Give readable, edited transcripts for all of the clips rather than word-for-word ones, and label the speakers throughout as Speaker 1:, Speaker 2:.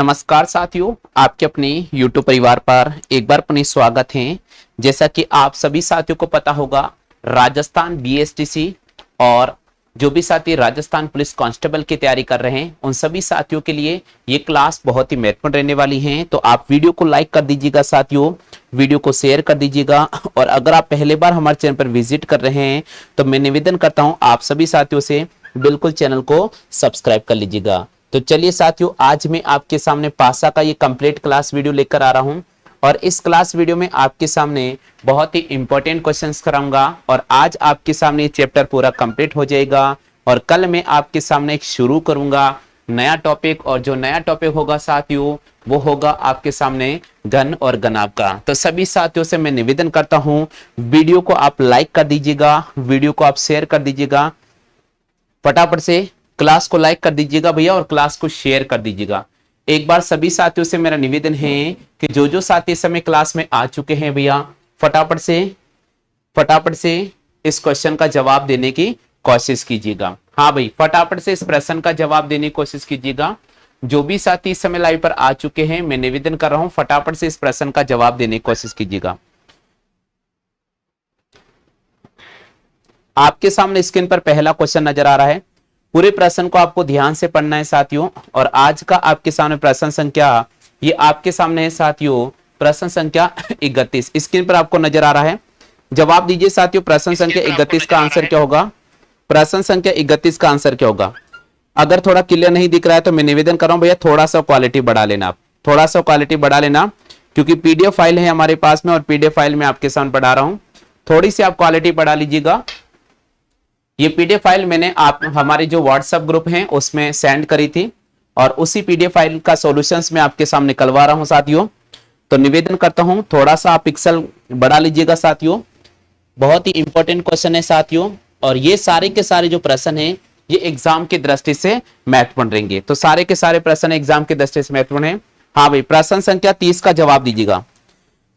Speaker 1: नमस्कार साथियों, आपके अपने YouTube परिवार पर एक बार पुनः स्वागत है। जैसा कि आप सभी साथियों को पता होगा, राजस्थान बीएसटीसी और जो भी साथी राजस्थान पुलिस कांस्टेबल की तैयारी कर रहे हैं, उन सभी साथियों के लिए ये क्लास बहुत ही महत्वपूर्ण रहने वाली है। तो आप वीडियो को लाइक कर दीजिएगा साथियों, वीडियो को शेयर कर दीजिएगा। और अगर आप पहले बार हमारे चैनल पर विजिट कर रहे हैं तो मैं निवेदन करता हूं आप सभी साथियों से बिल्कुल चैनल को सब्सक्राइब कर लीजिएगा। तो चलिए साथियों, आज मैं आपके सामने पासा का ये कंप्लीट क्लास वीडियो लेकर आ रहा हूं और इस क्लास वीडियो में आपके सामने बहुत ही इंपॉर्टेंट क्वेश्चंस कराऊंगा और आज आपके सामने चैप्टर पूरा कंप्लीट हो जाएगा और कल मैं आपके सामने एक शुरू करूंगा नया टॉपिक। और जो नया टॉपिक होगा साथियों, वो होगा आपके सामने गन और गनाब का। तो सभी साथियों से मैं निवेदन करता हूं, वीडियो को आप लाइक कर दीजिएगा, वीडियो को आप शेयर कर दीजिएगा, फटाफट से क्लास को लाइक कर दीजिएगा भैया और क्लास को शेयर कर दीजिएगा। एक बार सभी साथियों से मेरा निवेदन है कि जो साथी समय क्लास में आ चुके हैं भैया, फटाफट से इस क्वेश्चन का जवाब देने की कोशिश कीजिएगा। हाँ भाई, फटाफट से इस प्रश्न का जवाब देने की कोशिश कीजिएगा। जो भी साथी इस समय लाइव पर आ चुके हैं, मैं निवेदन कर रहा हूं फटाफट से इस प्रश्न का जवाब देने की कोशिश कीजिएगा। आपके सामने स्क्रीन पर पहला क्वेश्चन नजर आ रहा है। पूरे प्रश्न को आपको ध्यान से पढ़ना है साथियों। और आज का आपके सामने प्रश्न संख्या, ये आपके सामने है साथियों, प्रश्न संख्या 31 स्क्रीन पर आपको नजर आ रहा है। जवाब दीजिए साथियों, प्रश्न संख्या 31 का आंसर क्या होगा? प्रश्न संख्या 31 का आंसर क्या होगा? अगर थोड़ा क्लियर नहीं दिख रहा है तो मैं निवेदन कर रहा हूं भैया, थोड़ा सा क्वालिटी बढ़ा लेना, आप थोड़ा सा क्वालिटी बढ़ा लेना, क्योंकि पीडीएफ फाइल है हमारे पास में और पीडीएफ फाइल में आपके सामने पढ़ा रहा हूं। थोड़ी सी आप क्वालिटी बढ़ा लीजिएगा। ये पीडीएफ फाइल मैंने आप हमारे जो व्हाट्सएप ग्रुप हैं उसमें सेंड करी थी और उसी पीडीएफ फाइल का सॉल्यूशंस मैं आपके सामने निकलवा रहा हूं साथियों। तो निवेदन करता हूं थोड़ा सा आप पिक्सल बढ़ा लीजिएगा साथियों। बहुत ही इंपॉर्टेंट क्वेश्चन है साथियों और ये सारे के सारे जो प्रश्न हैं ये एग्जाम की दृष्टि से महत्वपूर्ण रहेंगे। तो सारे के सारे प्रश्न एग्जाम की दृष्टि से महत्वपूर्ण है। हाँ भाई, प्रश्न संख्या 30 का जवाब दीजिएगा।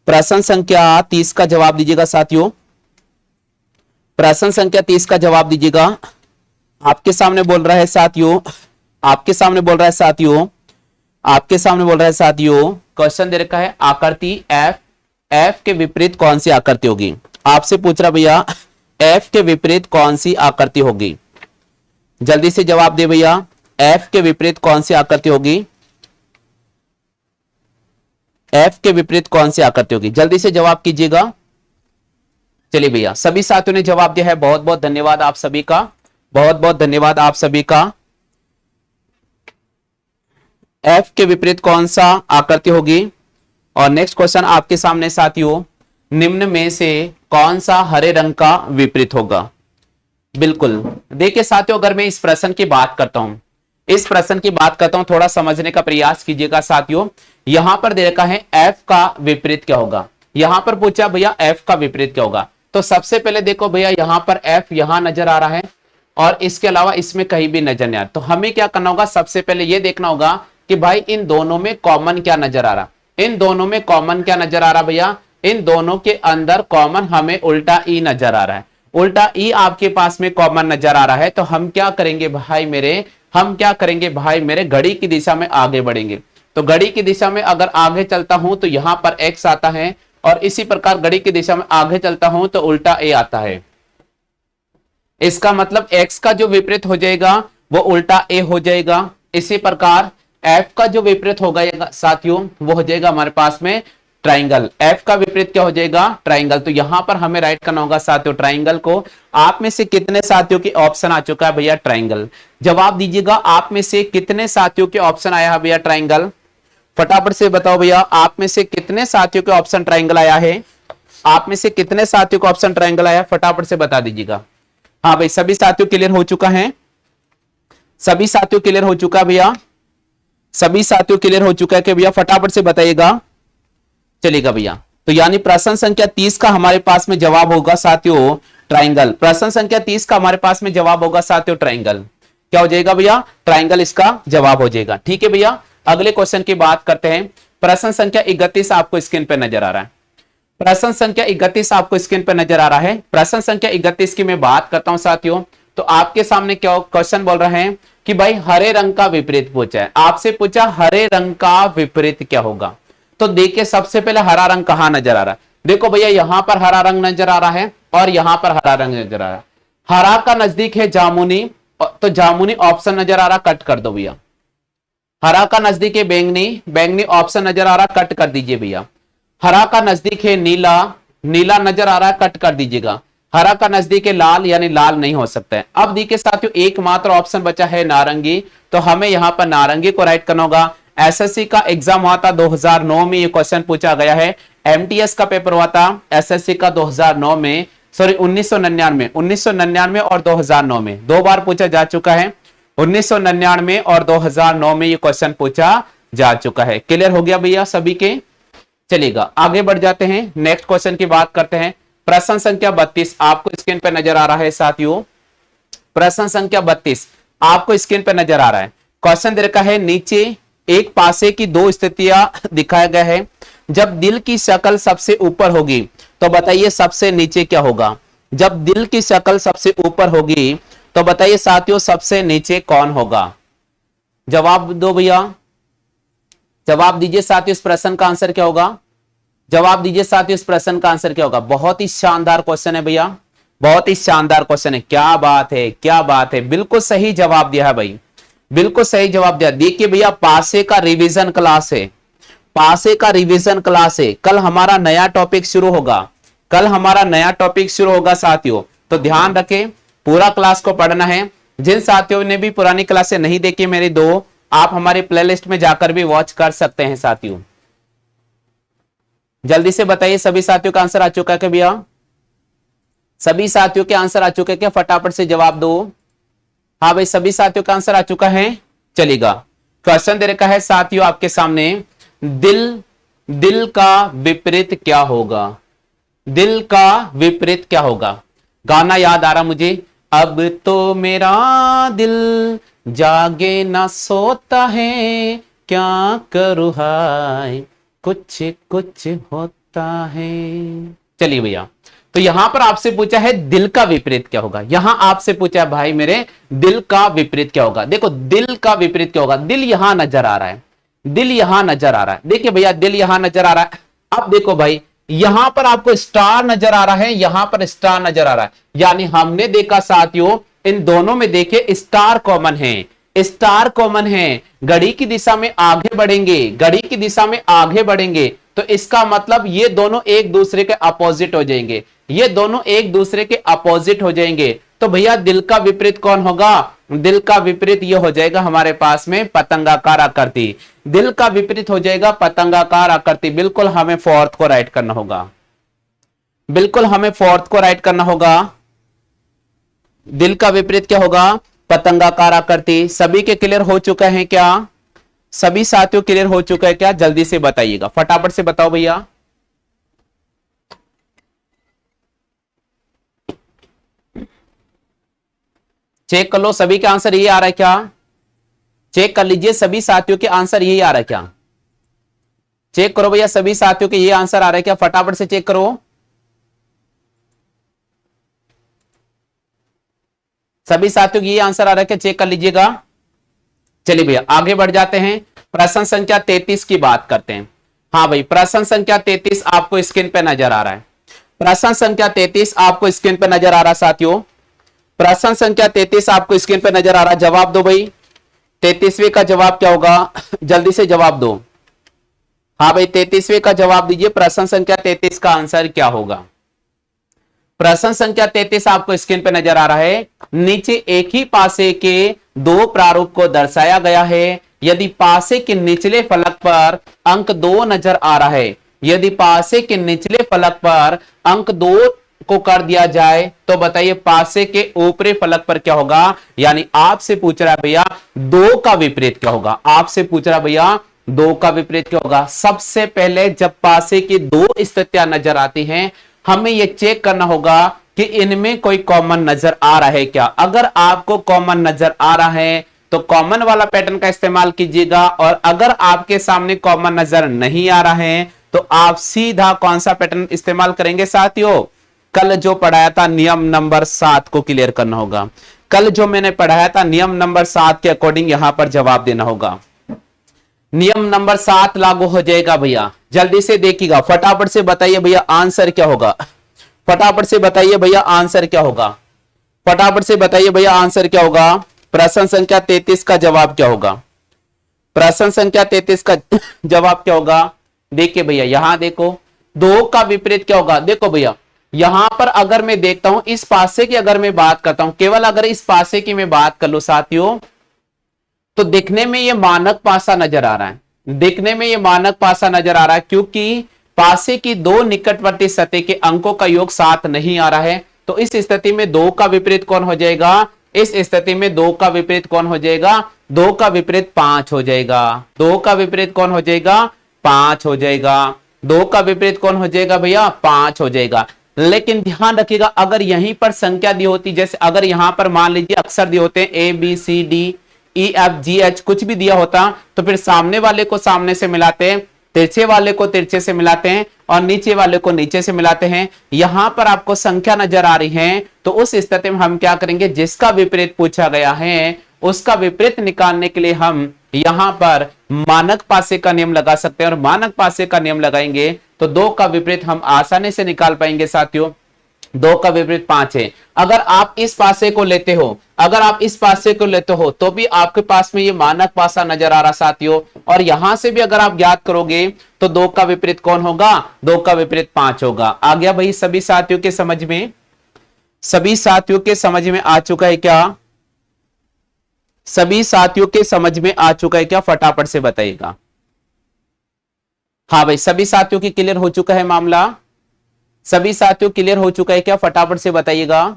Speaker 1: प्रश्न संख्या 30 का जवाब दीजिएगा साथियों। प्रश्न संख्या 30 का जवाब दीजिएगा। आपके सामने बोल रहा है साथियों, आपके सामने बोल रहा है साथियों, आपके सामने बोल रहा है साथियों, क्वेश्चन दे रखा है आकृति एफ, एफ के विपरीत कौन सी आकृति होगी? आपसे पूछ रहा भैया, एफ के विपरीत कौन सी आकृति होगी? जल्दी से जवाब दे भैया, एफ के विपरीत कौन सी आकृति होगी? एफ के विपरीत कौन सी आकृति होगी? जल्दी से जवाब कीजिएगा। चलिए भैया, सभी साथियों ने जवाब दिया है, बहुत बहुत धन्यवाद आप सभी का, बहुत बहुत धन्यवाद आप सभी का। एफ के विपरीत कौन सा आकृति होगी? और नेक्स्ट क्वेश्चन आपके सामने साथियों, निम्न में से कौन सा हरे रंग का विपरीत होगा? बिल्कुल देखिए साथियों, अगर मैं इस प्रश्न की बात करता हूं, इस प्रश्न की बात करता हूं, थोड़ा समझने का प्रयास कीजिएगा साथियों। यहां पर दे रखा है एफ का विपरीत क्या होगा। यहां पर पूछा भैया एफ का विपरीत क्या होगा, तो सबसे पहले देखो भैया, यहां पर एफ यहां नजर आ रहा है और इसके अलावा इसमें कहीं भी नजर नहीं आ रहा। तो हमें क्या करना होगा, सबसे पहले यह देखना होगा कि भाई इन दोनों में कॉमन क्या नजर आ रहा। इन दोनों में कॉमन क्या नजर आ रहा भैया? इन दोनों के अंदर कॉमन हमें उल्टा ई नजर आ रहा है। उल्टा ई आपके पास में कॉमन नजर आ रहा है। तो हम क्या करेंगे भाई मेरे, हम क्या करेंगे भाई मेरे, घड़ी की दिशा में आगे बढ़ेंगे। तो घड़ी की दिशा में अगर आगे चलता हूं तो यहां पर एक्स आता है और इसी प्रकार घड़ी की दिशा में आगे चलता हूं तो उल्टा ए आता है। इसका मतलब x का जो विपरीत हो जाएगा वो उल्टा ए हो जाएगा। इसी प्रकार f का जो विपरीत होगा साथियों, वो हो जाएगा हमारे पास में ट्राइंगल। f का विपरीत क्या हो जाएगा? ट्राइंगल। तो यहां पर हमें राइट करना होगा साथियों ट्राइंगल को। आप में से कितने साथियों के ऑप्शन आ चुका है भैया ट्राइंगल? जवाब दीजिएगा, आप में से कितने साथियों के ऑप्शन आया है भैया ट्राइंगल? फटाफट से बताओ भैया, आप में से कितने साथियों के ऑप्शन ट्राइंगल आया है? आप में से कितने साथियों का ऑप्शन ट्राइंगल आया? फटाफट से बता दीजिएगा। हाँ भाई, सभी साथियों क्लियर हो चुका है, सभी साथियों क्लियर हो चुका है भैया, सभी साथियों क्लियर हो चुका है कि भैया फटाफट से बताइएगा। चलेगा भैया, तो यानी प्रश्न संख्या 30 का हमारे पास में जवाब होगा साथियों ट्राइंगल। प्रश्न संख्या 30 का हमारे पास में जवाब होगा साथियों ट्राइंगल। क्या हो जाएगा भैया? ट्राइंगल इसका जवाब हो जाएगा। ठीक है भैया, अगले क्वेश्चन की बात करते हैं। प्रश्न संख्या 31 आपको स्क्रीन पे नजर आ रहा है। प्रश्न संख्या 31 आपको स्क्रीन पे नजर आ रहा है। प्रश्न संख्या 31 की मैं बात करता हूं साथियों, तो आपके सामने क्या क्वेश्चन बोल रहे हैं कि भाई हरे रंग का विपरीत पूछा है, आपसे पूछा हरे रंग का विपरीत क्या होगा। तो देखिए सबसे पहले हरा रंग कहां नजर आ रहा है, देखो भैया यहां पर हरा रंग नजर आ रहा है और यहां पर हरा रंग नजर आ रहा है। हरा का नजदीक है जामुनी, तो जामुनी ऑप्शन नजर आ रहा, कट कर दो भैया। हरा का नजदीक है बैंगनी, बैंगनी ऑप्शन नजर आ रहा, कट कर दीजिए भैया। हरा का नजदीक है नीला, नीला नजर आ रहा है, कट कर दीजिएगा। हरा का नजदीक है लाल, यानी लाल नहीं हो सकता है। अब देखिए साथियों एकमात्र ऑप्शन बचा है नारंगी, तो हमें यहां पर नारंगी को राइट करना होगा। एसएससी का एग्जाम हुआ था 2009 में, ये क्वेश्चन पूछा गया है। एमटीएस का पेपर हुआ था एसएससी का 2009 में, सॉरी 1999 और 2009 में, दो बार पूछा जा चुका है। 1999 और 2009 में ये क्वेश्चन पूछा जा चुका है। क्लियर हो गया भैया सभी के? चलिएगा आगे बढ़ जाते हैं, नेक्स्ट क्वेश्चन की बात करते हैं। प्रश्न संख्या 32 आपको स्क्रीन पर नजर आ रहा है साथियों। प्रश्न संख्या 32 आपको स्क्रीन पर नजर आ रहा है। क्वेश्चन दे रखा है नीचे एक पासे की दो स्थितियां दिखाया गया है। जब दिल की शक्ल सबसे ऊपर होगी तो बताइए सबसे नीचे क्या होगा। जब दिल की शक्ल सबसे ऊपर होगी तो बताइए साथियों सबसे नीचे कौन होगा। जवाब दो भैया, जवाब दीजिए साथियों, इस प्रश्न का आंसर क्या होगा। जवाब दीजिए साथियों इस प्रश्न का आंसर क्या होगा। बहुत ही शानदार क्वेश्चन है भैया, बहुत ही शानदार क्वेश्चन है। क्या बात है, क्या बात है, बिल्कुल सही जवाब दिया है भाई, बिल्कुल सही जवाब दिया। देखिए भैया पासे का रिवीजन क्लास है, पासे का रिवीजन क्लास है। कल हमारा नया टॉपिक शुरू होगा, कल हमारा नया टॉपिक शुरू होगा साथियों, तो ध्यान रखें पूरा क्लास को पढ़ना है। जिन साथियों ने भी पुरानी क्लासें नहीं देखी मेरी दो, आप हमारे प्लेलिस्ट में जाकर भी वॉच कर सकते हैं साथियों। जल्दी से बताइए सभी साथियों का आंसर आ चुका है क्या भैया? सभी साथियों के आंसर आ चुके हैं क्या? फटाफट से जवाब दो। हाँ भाई सभी साथियों का आंसर आ चुका है। चलेगा क्वेश्चन दे रखा है साथियों आपके सामने, दिल, दिल का विपरीत क्या होगा। दिल का विपरीत क्या होगा। गाना याद आ रहा मुझे, अब तो मेरा दिल जागे ना सोता है, क्या करूं हाय कुछ कुछ होता है। चलिए भैया, तो यहां पर आपसे पूछा है दिल का विपरीत क्या होगा। यहां आपसे पूछा है भाई मेरे दिल का विपरीत क्या होगा। देखो दिल का विपरीत क्या होगा, दिल यहां नजर आ रहा है, दिल यहां नजर आ रहा है। देखिए भैया दिल यहां नजर आ रहा है। अब देखो भाई यहां पर आपको स्टार नजर आ रहा है, यहां पर स्टार नजर आ रहा है, यानी हमने देखा साथियों इन दोनों में देखे स्टार कॉमन है, स्टार कॉमन है। घड़ी की दिशा में आगे बढ़ेंगे, घड़ी की दिशा में आगे बढ़ेंगे, तो इसका मतलब ये दोनों एक दूसरे के अपोजिट हो जाएंगे, ये दोनों एक दूसरे के अपोजिट हो जाएंगे। तो भैया दिल का विपरीत कौन होगा। दिल का विपरीत ये हो जाएगा हमारे पास में पतंगाकार आकृति, दिल का विपरीत हो जाएगा पतंगाकार आकृति। बिल्कुल हमें फोर्थ को राइट करना होगा, बिल्कुल हमें फोर्थ को राइट करना होगा। दिल का विपरीत क्या होगा, पतंगाकार आकृति। सभी के क्लियर हो चुका है क्या? सभी साथियों क्लियर हो चुका है क्या? जल्दी से बताइएगा, फटाफट से बताओ भैया। चेक कर लो सभी के आंसर यही आ रहा है क्या? चेक कर लीजिए सभी साथियों के आंसर यही आ रहा है क्या? चेक करो भैया सभी साथियों के ये आंसर आ रहा है क्या? फटाफट से चेक करो। सभी साथियों की ये आंसर आ रहा है क्या? चेक कर लीजिएगा। चलिए भैया आगे बढ़ जाते हैं, प्रश्न संख्या 33 की बात करते हैं। हाँ भाई प्रश्न संख्या 33 आपको स्क्रीन पे नजर आ रहा है। प्रश्न संख्या 33 आपको स्क्रीन पे नजर आ रहा है साथियों। प्रश्न संख्या 33 आपको स्क्रीन पे नजर आ रहा है। जवाब दो भाई, 33वें का जवाब क्या होगा, जल्दी से जवाब दो। हाँ भाई 33वें का जवाब दीजिए, प्रश्न संख्या 33 का आंसर क्या होगा। प्रश्न संख्या 33 आपको स्क्रीन पे नजर आ रहा है। नीचे एक ही पासे के दो प्रारूप को दर्शाया गया है। यदि पासे के निचले फलक पर अंक 2 नजर आ रहा है, यदि पासे के निचले फलक पर अंक 2 को कर दिया जाए तो बताइए पासे के ऊपरी फलक पर क्या होगा। यानी आपसे पूछ रहा है भैया 2 का विपरीत क्या होगा। आपसे पूछ रहा है भैया 2 का विपरीत क्या होगा। सबसे पहले जब पासे की 2 स्थितियां नजर आती हैं, हमें यह चेक करना होगा कि इनमें कोई कॉमन नजर आ रहा है क्या। अगर आपको कॉमन नजर आ रहा है तो कॉमन वाला पैटर्न का इस्तेमाल कीजिएगा, और अगर आपके सामने कॉमन नजर नहीं आ रहा है तो आप सीधा कौन सा पैटर्न इस्तेमाल करेंगे साथियों, कल जो पढ़ाया था नियम नंबर 7 को क्लियर करना होगा। कल जो मैंने पढ़ाया था नियम नंबर 7 के अकॉर्डिंग यहां पर जवाब देना होगा। नियम नंबर 7 लागू हो जाएगा भैया, जल्दी से देखिएगा, फटाफट से बताइए भैया आंसर क्या होगा, फटाफट से बताइए भैया आंसर क्या होगा, फटाफट से बताइए भैया आंसर क्या होगा। प्रश्न संख्या 33 का जवाब क्या होगा, प्रश्न संख्या 33 का जवाब क्या होगा। देखिए भैया यहां देखो, दो का विपरीत क्या होगा। देखो भैया यहां पर अगर मैं देखता हूं इस पासे की अगर मैं बात करता हूं, केवल अगर इस पासे की मैं बात कर लूं साथियों, तो दिखने में ये मानक पासा नजर आ रहा है, दिखने में ये मानक पासा नजर आ रहा है, क्योंकि पासे की दो निकटवर्ती सतह के अंकों का योग 7 नहीं आ रहा है। तो इस स्थिति में दो का विपरीत कौन हो जाएगा, इस स्थिति में दो का विपरीत कौन हो जाएगा, दो का विपरीत 5 हो जाएगा, दो का विपरीत कौन हो जाएगा, 5 हो जाएगा, दो का विपरीत कौन हो जाएगा भैया, 5 हो जाएगा। लेकिन ध्यान रखिएगा अगर यहीं पर संख्या दी होती, जैसे अगर यहां पर मान लीजिए अक्षर दिए होते हैं A B C D E F G H, कुछ भी दिया होता तो फिर सामने वाले को सामने से मिलाते हैं, तिरछे वाले को तिरछे से मिलाते हैं और नीचे वाले को नीचे से मिलाते हैं। यहां पर आपको संख्या नजर आ रही है, तो उस स्थिति में हम क्या करेंगे, जिसका विपरीत पूछा गया है उसका विपरीत निकालने के लिए हम यहां पर मानक पासे का नियम लगा सकते हैं, और मानक पासे का नियम लगाएंगे तो दो का विपरीत हम आसानी से निकाल पाएंगे साथियों। दो का विपरीत 5 है। अगर आप इस पासे को लेते हो, अगर आप इस पासे को लेते हो तो भी आपके पास में ये मानक पासा नजर आ रहा साथियों, और यहां से भी अगर आप ज्ञात करोगे तो दो का विपरीत कौन होगा, दो का विपरीत 5 होगा। आ गया भाई सभी साथियों के समझ में, सभी साथियों के समझ में आ चुका है क्या, सभी साथियों के समझ में आ चुका है क्या, फटाफट से बताइएगा। हाँ भाई सभी साथियों की क्लियर हो चुका है मामला, सभी साथियों क्लियर हो चुका है क्या, फटाफट से बताइएगा।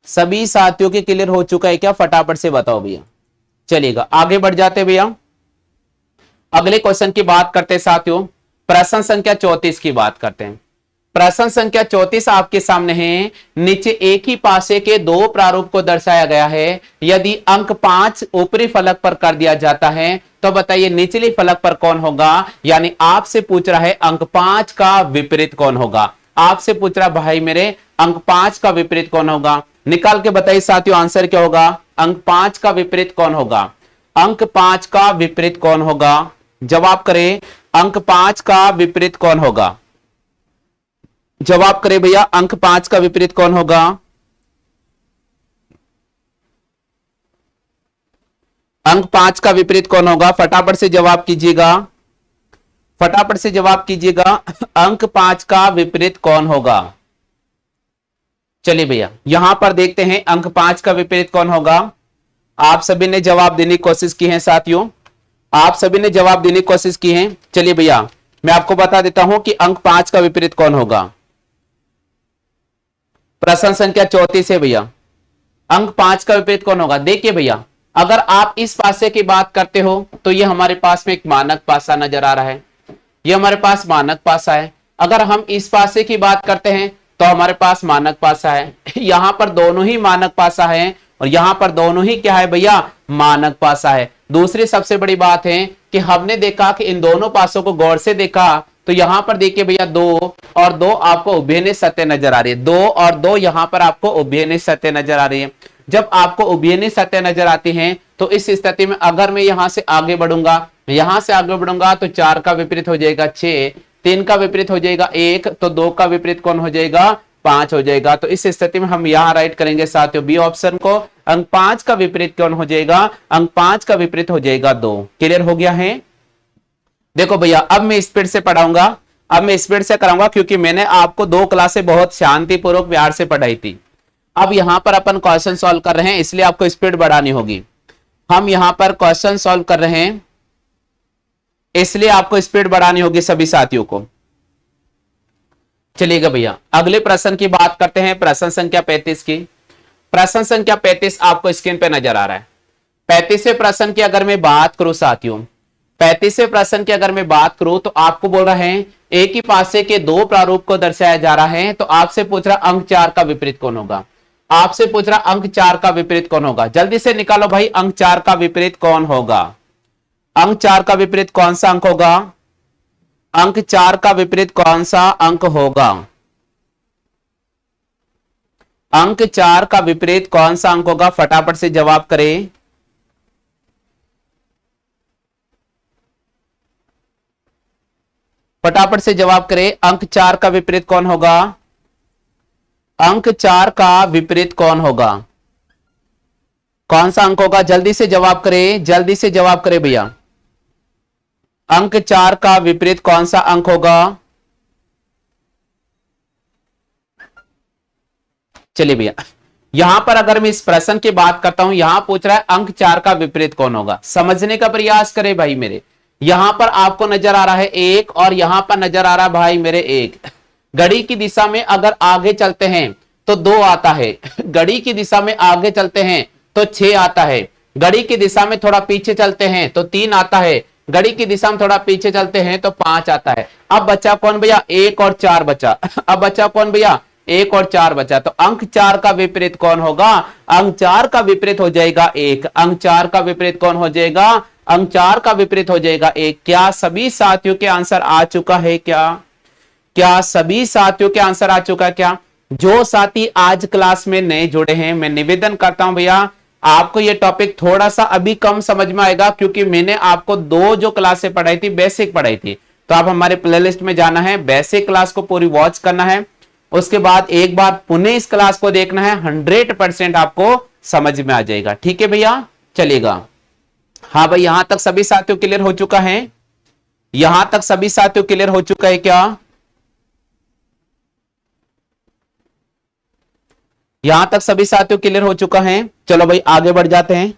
Speaker 1: सभी साथियों के क्लियर हो चुका है क्या, फटाफट से बताओ भैया। चलिएगा आगे बढ़ जाते भैया, अगले क्वेश्चन की बात करते हैं साथियों। प्रश्न संख्या 34 की बात करते हैं। प्रश्न संख्या 34 आपके सामने है। नीचे एक ही पासे के दो प्रारूप को दर्शाया गया है। यदि अंक 5 ऊपरी फलक पर कर दिया जाता है तो बताइए निचली फलक पर कौन होगा। यानी आपसे पूछ रहा है अंक 5 का विपरीत कौन होगा, आपसे पूछ रहा भाई मेरे अंक 5 का विपरीत कौन होगा। निकाल के बताइए साथियों आंसर क्या होगा, अंक 5 का विपरीत कौन होगा, अंक 5 का विपरीत कौन होगा। जवाब करें अंक 5 का विपरीत कौन होगा, जवाब करें भैया अंक 5 का विपरीत कौन होगा। अंक 5 का विपरीत कौन होगा, फटाफट से जवाब कीजिएगा, फटाफट से जवाब कीजिएगा। अंक 5 का विपरीत कौन होगा। चलिए भैया यहां पर देखते हैं अंक 5 का विपरीत कौन होगा। आप सभी ने जवाब देने की कोशिश की है साथियों, आप सभी ने जवाब देने की कोशिश की है। चलिए भैया मैं आपको बता देता हूं कि अंक 5 का विपरीत कौन होगा। प्रश्न संख्या 34 है भैया, अंक 5 का विपरीत कौन होगा। देखिए भैया अगर आप इस पासे की बात करते हो तो ये हमारे पास में एक मानक पासा नजर आ रहा है, ये हमारे पास मानक पासा है। अगर हम इस पासे की बात करते हैं तो हमारे पास मानक पासा है। यहां पर दोनों ही मानक पासा है और यहां पर दोनों ही क्या है भैया, मानक पासा है। दूसरी सबसे बड़ी बात है कि हमने देखा कि इन दोनों पासों को गौर से देखा तो यहां पर देखिए भैया 2 और 2 आपको उभयनिष्ठ सतह नजर आ रही है, 2 और 2 यहां पर आपको उभयनिष्ठ सतह नजर आ रही है। जब आपको उभयनिष्ठ सतह नजर आती हैं तो इस स्थिति में अगर मैं यहां से आगे बढ़ूंगा, यहां से आगे बढ़ूंगा तो 4 का विपरीत हो जाएगा 6, 3 का विपरीत हो जाएगा 1, तो 2 का विपरीत कौन हो जाएगा, 5 हो जाएगा। तो इस स्थिति में हम यहां राइट करेंगे साथियों बी ऑप्शन को। अंक 5 का विपरीत कौन हो जाएगा, अंक 5 का विपरीत हो जाएगा 2। क्लियर हो गया है। देखो भैया अब मैं स्पीड से पढ़ाऊंगा, अब मैं स्पीड से कराऊंगा क्योंकि मैंने आपको 2 क्लासें बहुत शांतिपूर्वक प्यार से पढ़ाई थी। अब यहां पर अपन क्वेश्चन सॉल्व कर रहे हैं इसलिए आपको स्पीड बढ़ानी होगी। हम यहां पर क्वेश्चन सॉल्व कर रहे हैं इसलिए आपको स्पीड बढ़ानी होगी सभी साथियों को। चलिएगा भैया अगले प्रश्न की बात करते हैं, प्रश्न संख्या 35 की। प्रश्न संख्या 35 आपको स्क्रीन पे नजर आ रहा है। 35वें प्रश्न की अगर मैं बात करूं साथियों, 35वें प्रश्न की अगर मैं बात करूं तो आपको बोल रहे हैं एक ही पासे के दो प्रारूप को दर्शाया जा रहा है। तो आपसे पूछ रहा अंक 4 का विपरीत कौन होगा, आपसे पूछ रहा अंक 4 का विपरीत कौन होगा। जल्दी से निकालो भाई अंक 4 का विपरीत कौन होगा, अंक 4 का विपरीत कौन सा अंक होगा, अंक 4 का विपरीत कौन सा अंक होगा। अंक 4 का विपरीत कौन सा अंक होगा? फटाफट से जवाब करें। फटाफट से जवाब करें, अंक 4 का विपरीत कौन होगा? अंक 4 का विपरीत कौन होगा? कौन सा अंक होगा? जल्दी से जवाब करें, जल्दी से जवाब करें भैया। अंक 4 का विपरीत कौन सा अंक होगा? चलिए भैया, यहां पर अगर मैं इस प्रश्न की बात करता हूं, यहां पूछ रहा है अंक 4 का विपरीत कौन होगा। समझने का प्रयास करें भाई मेरे। यहां पर आपको नजर आ रहा है एक, और यहां पर नजर आ रहा है भाई मेरे एक। घड़ी की दिशा में अगर आगे चलते हैं तो 2 आता है, घड़ी की दिशा में आगे चलते हैं तो 6 आता है, घड़ी की दिशा में थोड़ा पीछे चलते हैं तो 3 आता है, घड़ी की दिशा में थोड़ा पीछे चलते हैं तो 5 आता है। अब बचा कौन भैया? 1 और 4 बचा। अब बचा कौन भैया? 1 और 4 बचा। तो अंक 4 का विपरीत कौन होगा? अंक 4 का विपरीत हो जाएगा 1। अंक 4 का विपरीत कौन हो जाएगा? अंक 4 का विपरीत हो जाएगा 1। क्या सभी साथियों के आंसर आ चुका है? क्या सभी साथियों के आंसर आ चुका है? क्या जो साथी आज क्लास में नए जुड़े हैं, मैं निवेदन करता हूं भैया, आपको यह टॉपिक थोड़ा सा अभी कम समझ में आएगा, क्योंकि मैंने आपको 2 जो क्लासें पढ़ाई थी, बेसिक पढ़ाई थी। तो आप हमारे प्लेलिस्ट में जाना है, बेसिक क्लास को पूरी वॉच करना है, उसके बाद एक बार पुनः इस क्लास को देखना है। 100% आपको समझ में आ जाएगा। ठीक है भैया, चलेगा। हाँ भाई, यहां तक सभी साथियों क्लियर हो चुका है? यहां तक सभी साथियों क्लियर हो चुका है क्या? यहां तक सभी साथियों क्लियर हो चुका है? चलो भाई आगे बढ़ जाते हैं।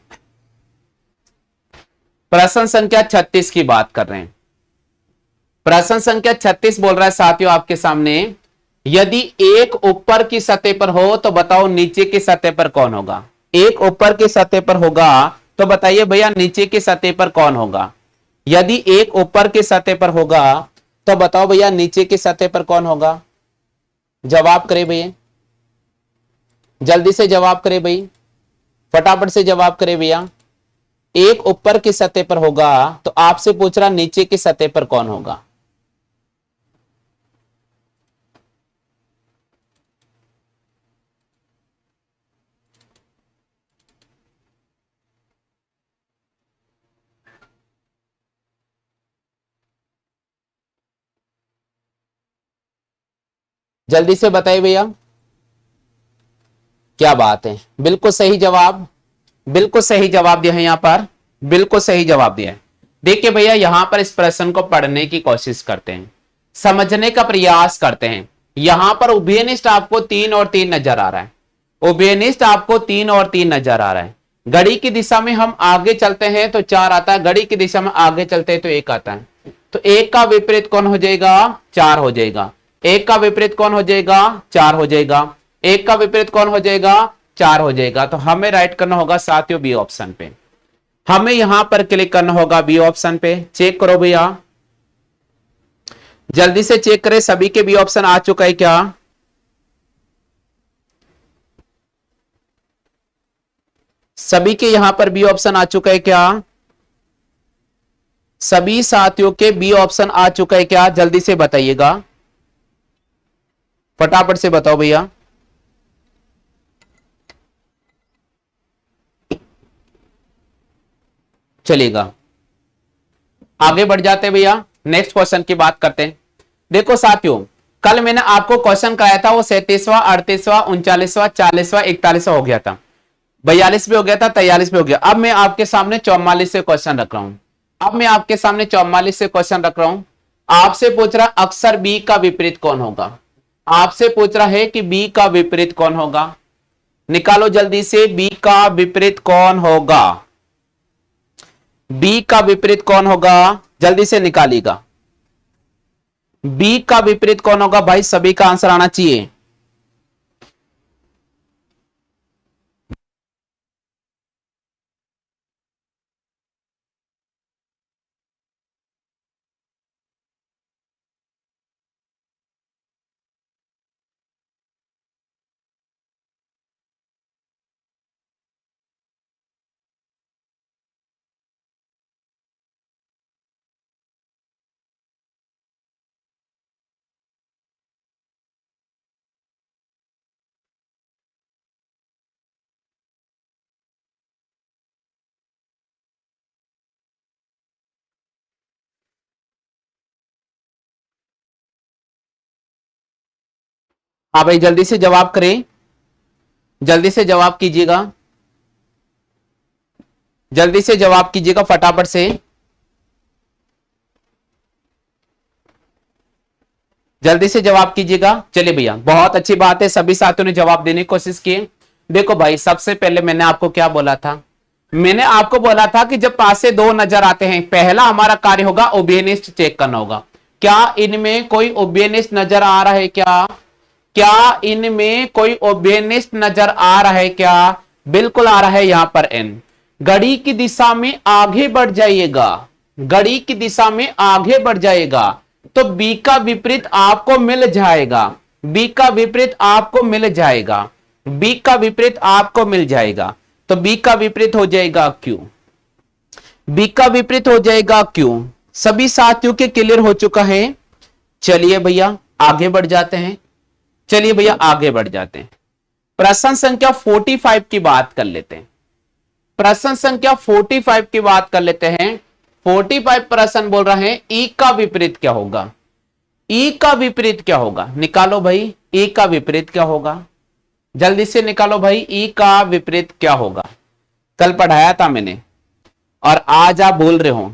Speaker 1: प्रश्न संख्या 36 की बात कर रहे हैं। प्रश्न संख्या 36 बोल रहा है साथियों आपके सामने, यदि एक ऊपर की सतह पर हो तो बताओ नीचे की सतह पर कौन होगा? एक ऊपर की सतह पर होगा तो बताइए भैया नीचे की सतह पर कौन होगा? यदि एक ऊपर की सतह पर होगा तो बताओ भैया नीचे की सतह पर कौन होगा? जवाब करे भैया, जल्दी से जवाब करे भाई, फटाफट से जवाब करे भैया। एक ऊपर की सतह पर होगा तो आपसे पूछ रहा नीचे की सतह पर कौन होगा? जल्दी से बताइए भैया। क्या बात है, बिल्कुल सही जवाब, बिल्कुल सही जवाब दिया है यहां पर, बिल्कुल सही जवाब दिया है। देखिए भैया, यहां पर इस प्रश्न को पढ़ने की कोशिश करते हैं, समझने का प्रयास करते हैं। यहां पर उभयनिष्ठ आपको 3 और 3 नजर आ रहा है, उभयनिष्ठ आपको 3 और 3 नजर आ रहा है। घड़ी की दिशा में हम आगे चलते हैं तो 4 आता है, घड़ी की दिशा में आगे चलते हैं तो 1 आता है। तो 1 का विपरीत कौन हो जाएगा? 4 हो जाएगा। 1 का विपरीत कौन हो जाएगा? 4 हो जाएगा। 1 का विपरीत कौन हो जाएगा? 4 हो जाएगा। तो हमें राइट करना होगा साथियों बी ऑप्शन पे, हमें यहां पर क्लिक करना होगा बी ऑप्शन पे। चेक करो भैया, जल्दी से चेक करें सभी के बी ऑप्शन आ चुका है क्या? सभी के यहां पर बी ऑप्शन आ चुका है क्या? सभी साथियों के बी ऑप्शन आ चुका है क्या? जल्दी से बताइएगा, फटाफट से बताओ भैया। चलेगा, आगे बढ़ जाते हैं भैया, नेक्स्ट क्वेश्चन की बात करते हैं। देखो साथियों, कल मैंने आपको क्वेश्चन कराया था, वो 37वां, 38वां, 39वां, 40वां, 41वां हो गया था, 42 भी हो गया था, 43 भी हो गया। अब मैं आपके सामने 44 से क्वेश्चन रख रहा हूं। अब मैं आपके सामने 44 से क्वेश्चन रख रहा हूं। आपसे पूछ रहा अक्सर बी का विपरीत कौन होगा? आपसे पूछ रहा है कि बी का विपरीत कौन होगा? निकालो जल्दी से, बी का विपरीत कौन होगा? बी का विपरीत कौन होगा? जल्दी से निकालिएगा। बी का विपरीत कौन होगा भाई? सभी का आंसर आना चाहिए। हाँ भाई जल्दी से जवाब करें, जल्दी से जवाब कीजिएगा, जल्दी से जवाब कीजिएगा फटाफट से, जल्दी से जवाब कीजिएगा। चलिए भैया बहुत अच्छी बात है, सभी साथियों ने जवाब देने की कोशिश की। देखो भाई सबसे पहले मैंने आपको क्या बोला था, मैंने आपको बोला था कि जब पास से दो नजर आते हैं, पहला हमारा कार्य होगा ओबियनिस्ट चेक करना होगा, क्या इनमें कोई ओबियनिस्ट नजर आ रहा है क्या, क्या इनमें कोई ओबियनिस्ट नजर आ रहा है क्या, बिल्कुल आ रहा है, यहां पर एन, घड़ी की दिशा में आगे बढ़ जाइएगा, घड़ी की दिशा में आगे बढ़ जाएगा, तो बी का विपरीत आपको मिल जाएगा, बी का विपरीत आपको मिल जाएगा, बी का विपरीत आपको मिल जाएगा, तो बी का विपरीत हो जाएगा क्यू, बी का विपरीत हो जाएगा क्यू। सभी साथियों के क्लियर हो चुका है। चलिए भैया आगे बढ़ जाते हैं, चलिए भैया आगे बढ़ जाते हैं, प्रश्न संख्या 45 की बात कर लेते हैं, प्रश्न संख्या 45 की बात कर लेते हैं। 45 प्रश्न बोल रहे हैं ई का विपरीत क्या होगा, ई का विपरीत क्या होगा, निकालो भाई ई का विपरीत क्या होगा, जल्दी से निकालो भाई ई का विपरीत क्या होगा, कल पढ़ाया था मैंने और आज आप भूल रहे हो,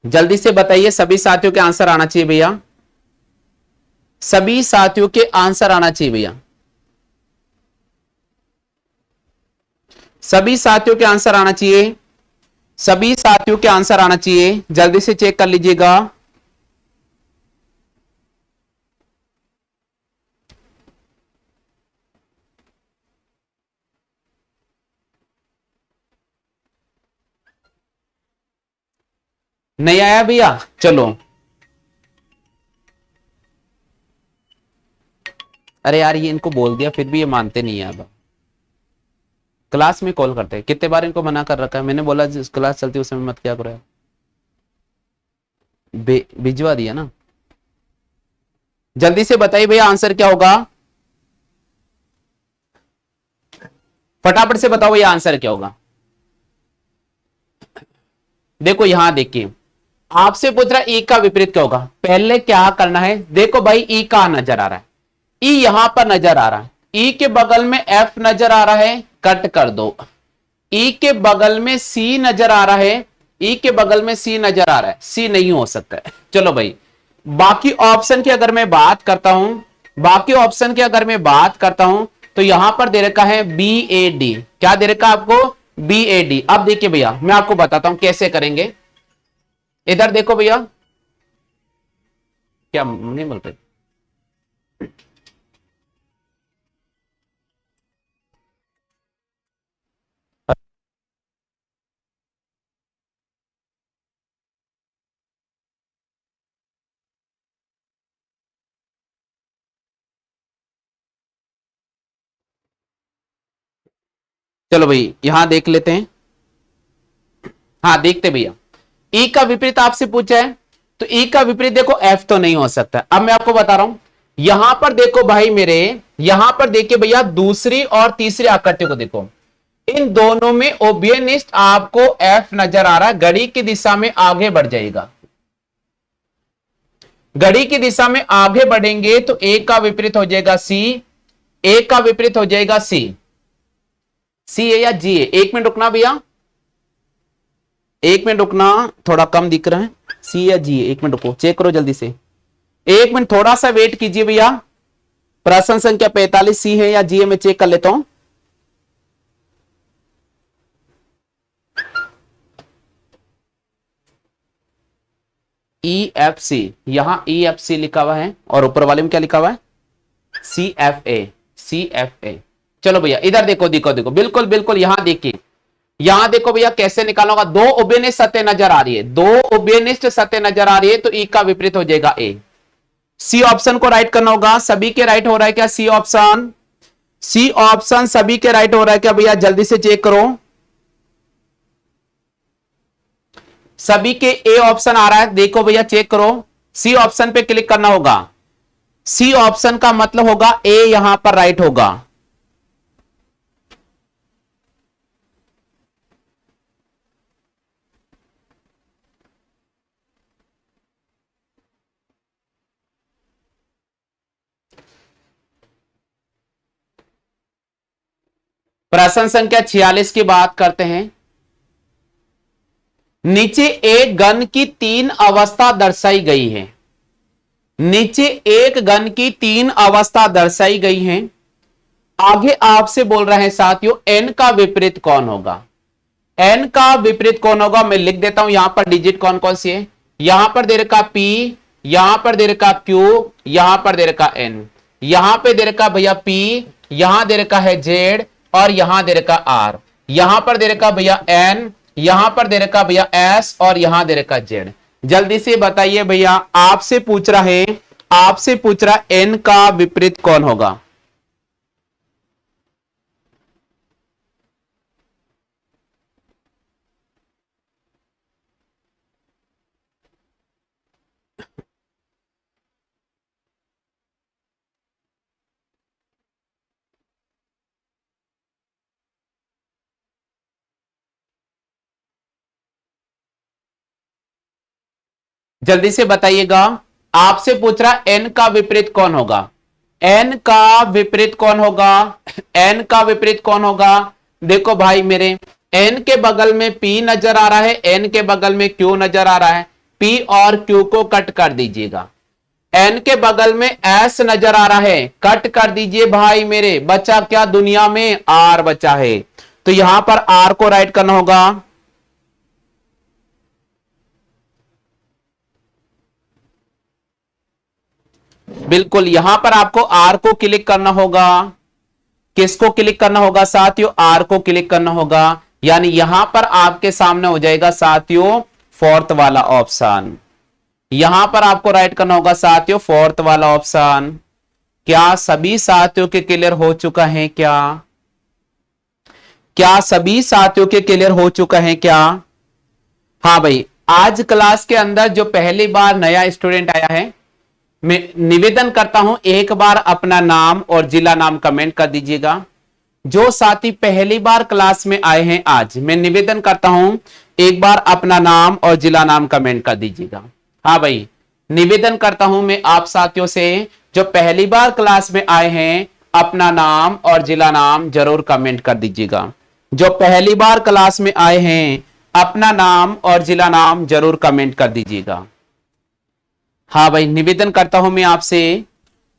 Speaker 1: जल्दी से बताइए, सभी साथियों के आंसर आना चाहिए भैया, सभी साथियों के आंसर आना चाहिए भैया, सभी साथियों के आंसर आना चाहिए, सभी साथियों के आंसर आना चाहिए, जल्दी से चेक कर लीजिएगा। नहीं आया भैया, चलो, अरे यार ये इनको बोल दिया फिर भी ये मानते नहीं है, अब क्लास में कॉल करते हैं, कितने बार इनको मना कर रखा है, मैंने बोला जिस क्लास चलती है उस समय मत क्या करो, भिजवा दिया ना, जल्दी से बताइए भैया आंसर क्या होगा, फटाफट से बताओ भैया आंसर क्या होगा। देखो यहां देखिए, आपसे पूछ रहा ई का विपरीत क्या होगा, पहले क्या करना है, देखो भाई ई का नजर आ रहा है, ई यहां पर नजर आ रहा है, ई के बगल में एफ नजर आ रहा है, कट कर दो, ई के बगल में सी नजर आ रहा है, ई के बगल में सी नजर आ रहा है, सी नहीं हो सकता है। चलो भाई बाकी ऑप्शन की अगर मैं बात करता हूं, बाकी ऑप्शन की अगर मैं बात करता हूं, तो यहां पर दे रखा है बी ए डी, क्या दे रखा है आपको, बी ए डी। अब देखिए भैया मैं आपको बताता हूं कैसे करेंगे, इधर देखो भैया, क्या नहीं बोलते, चलो भाई यहां देख लेते हैं, हाँ देखते भैया, ई का विपरीत आपसे पूछा है, तो ई का विपरीत देखो एफ तो नहीं हो सकता, अब मैं आपको बता रहा हूं, यहां पर देखो भाई मेरे, यहां पर देखिए भैया दूसरी और तीसरी आकृति को देखो, इन दोनों में ओबियनिस्ट आपको एफ नजर आ रहा है, घड़ी की दिशा में आगे बढ़ जाएगा, घड़ी की दिशा में आगे बढ़ेंगे तो ए का विपरीत हो जाएगा सी, ए का विपरीत हो जाएगा सी, सी है या जी है, एक मिनट रुकना भैया, एक मिनट रुकना, थोड़ा कम दिख रहा है, सी या जी है, एक मिनट रुको चेक करो जल्दी से, एक मिनट थोड़ा सा वेट कीजिए भैया, प्रश्न संख्या 45 सी है या जी है, मैं चेक कर लेता हूं। ई एफ सी, यहां ई एफ सी लिखा हुआ है और ऊपर वाले में क्या लिखा हुआ है, C F A, C F A. चलो भैया इधर देखो देखो देखो, बिल्कुल बिल्कुल यहां देखिए, यहां देखो भैया कैसे निकालना होगा, दो ओबेनिस्ट सत्य नजर आ रही है, दो ओबेनिस्ट सत्य नजर आ रही है, तो ई का विपरीत हो जाएगा ए, सी ऑप्शन को राइट करना होगा, सभी के राइट हो रहा है क्या, सी ऑप्शन, सी ऑप्शन सभी के राइट हो रहा है क्या भैया, जल्दी से चेक करो, सभी के ए ऑप्शन आ रहा है, देखो भैया चेक करो, सी ऑप्शन पे क्लिक करना होगा, सी ऑप्शन का मतलब होगा ए यहां पर राइट होगा, प्रश्न संख्या 46 की बात करते हैं। नीचे एक घन की 3 अवस्था दर्शाई गई है। नीचे एक घन की 3 अवस्था दर्शाई गई हैं। आगे आपसे बोल रहे हैं साथियों, n का विपरीत कौन होगा। n का विपरीत कौन होगा, मैं लिख देता हूं यहां पर डिजिट कौन कौन सी है। यहां पर दे रखा p, यहां पर दे रखा q, यहां पर दे रखा n। यहां पे दे रखा भैया p, यहां दे रखा है z और यहां दे रखा r। यहां पर दे रखा भैया n, यहां पर दे रखा भैया s और यहां दे रखा z। जल्दी से बताइए भैया, आपसे पूछ रहा है, आपसे पूछ रहा n का विपरीत कौन होगा। जल्दी से बताइएगा, आपसे पूछ रहा n का विपरीत कौन होगा। n का विपरीत कौन होगा, n का विपरीत कौन होगा। देखो भाई मेरे, n के बगल में p नजर आ रहा है, n के बगल में q नजर आ रहा है। p और q को कट कर दीजिएगा। n के बगल में s नजर आ रहा है, कट कर दीजिए भाई मेरे। बचा क्या दुनिया में, r बचा है। तो यहां पर r को राइट करना होगा। बिल्कुल, यहां पर आपको आर को क्लिक करना होगा। किसको क्लिक करना होगा साथियों, आर को क्लिक करना होगा। यानी यहां पर आपके सामने हो जाएगा साथियों फोर्थ वाला ऑप्शन। यहां पर आपको राइट करना होगा साथियों फोर्थ वाला ऑप्शन। क्या सभी साथियों के क्लियर हो चुका है क्या, क्या सभी साथियों के क्लियर हो चुका है क्या। हाँ भाई, आज क्लास के अंदर जो पहली बार नया स्टूडेंट आया है, मैं निवेदन करता हूं एक बार अपना नाम और जिला नाम कमेंट कर दीजिएगा। जो साथी पहली बार क्लास में आए हैं आज, मैं निवेदन करता हूं एक बार अपना नाम और जिला नाम कमेंट कर दीजिएगा। हाँ भाई, निवेदन करता हूं मैं आप साथियों से, जो पहली बार क्लास में आए हैं अपना नाम और जिला नाम जरूर कमेंट कर दीजिएगा। जो पहली बार क्लास में आए हैं अपना नाम और जिला नाम जरूर कमेंट कर दीजिएगा। हाँ भाई, निवेदन करता हूं मैं आपसे,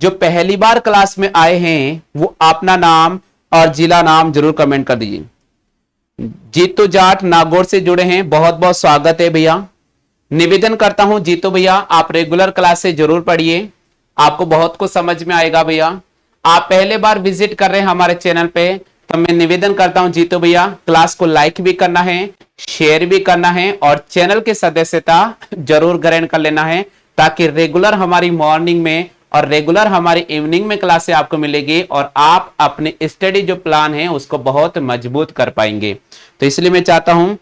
Speaker 1: जो पहली बार क्लास में आए हैं वो अपना नाम और जिला नाम जरूर कमेंट कर दीजिए। जीतू जाट नागौर से जुड़े हैं, बहुत बहुत स्वागत है भैया। निवेदन करता हूं जीतू भैया, आप रेगुलर क्लास से जरूर पढ़िए, आपको बहुत कुछ समझ में आएगा भैया। आप पहले बार विजिट कर रहे हैं हमारे चैनल पे, तो मैं निवेदन करता हूं जीतू भैया, क्लास को लाइक भी करना है, शेयर भी करना है और चैनल की सदस्यता जरूर ग्रहण कर लेना है, ताकि रेगुलर हमारी मॉर्निंग में और रेगुलर हमारी इवनिंग में क्लासें आपको मिलेगी और आप अपने स्टडी जो प्लान है उसको बहुत मजबूत कर पाएंगे। तो इसलिए मैं चाहता हूं,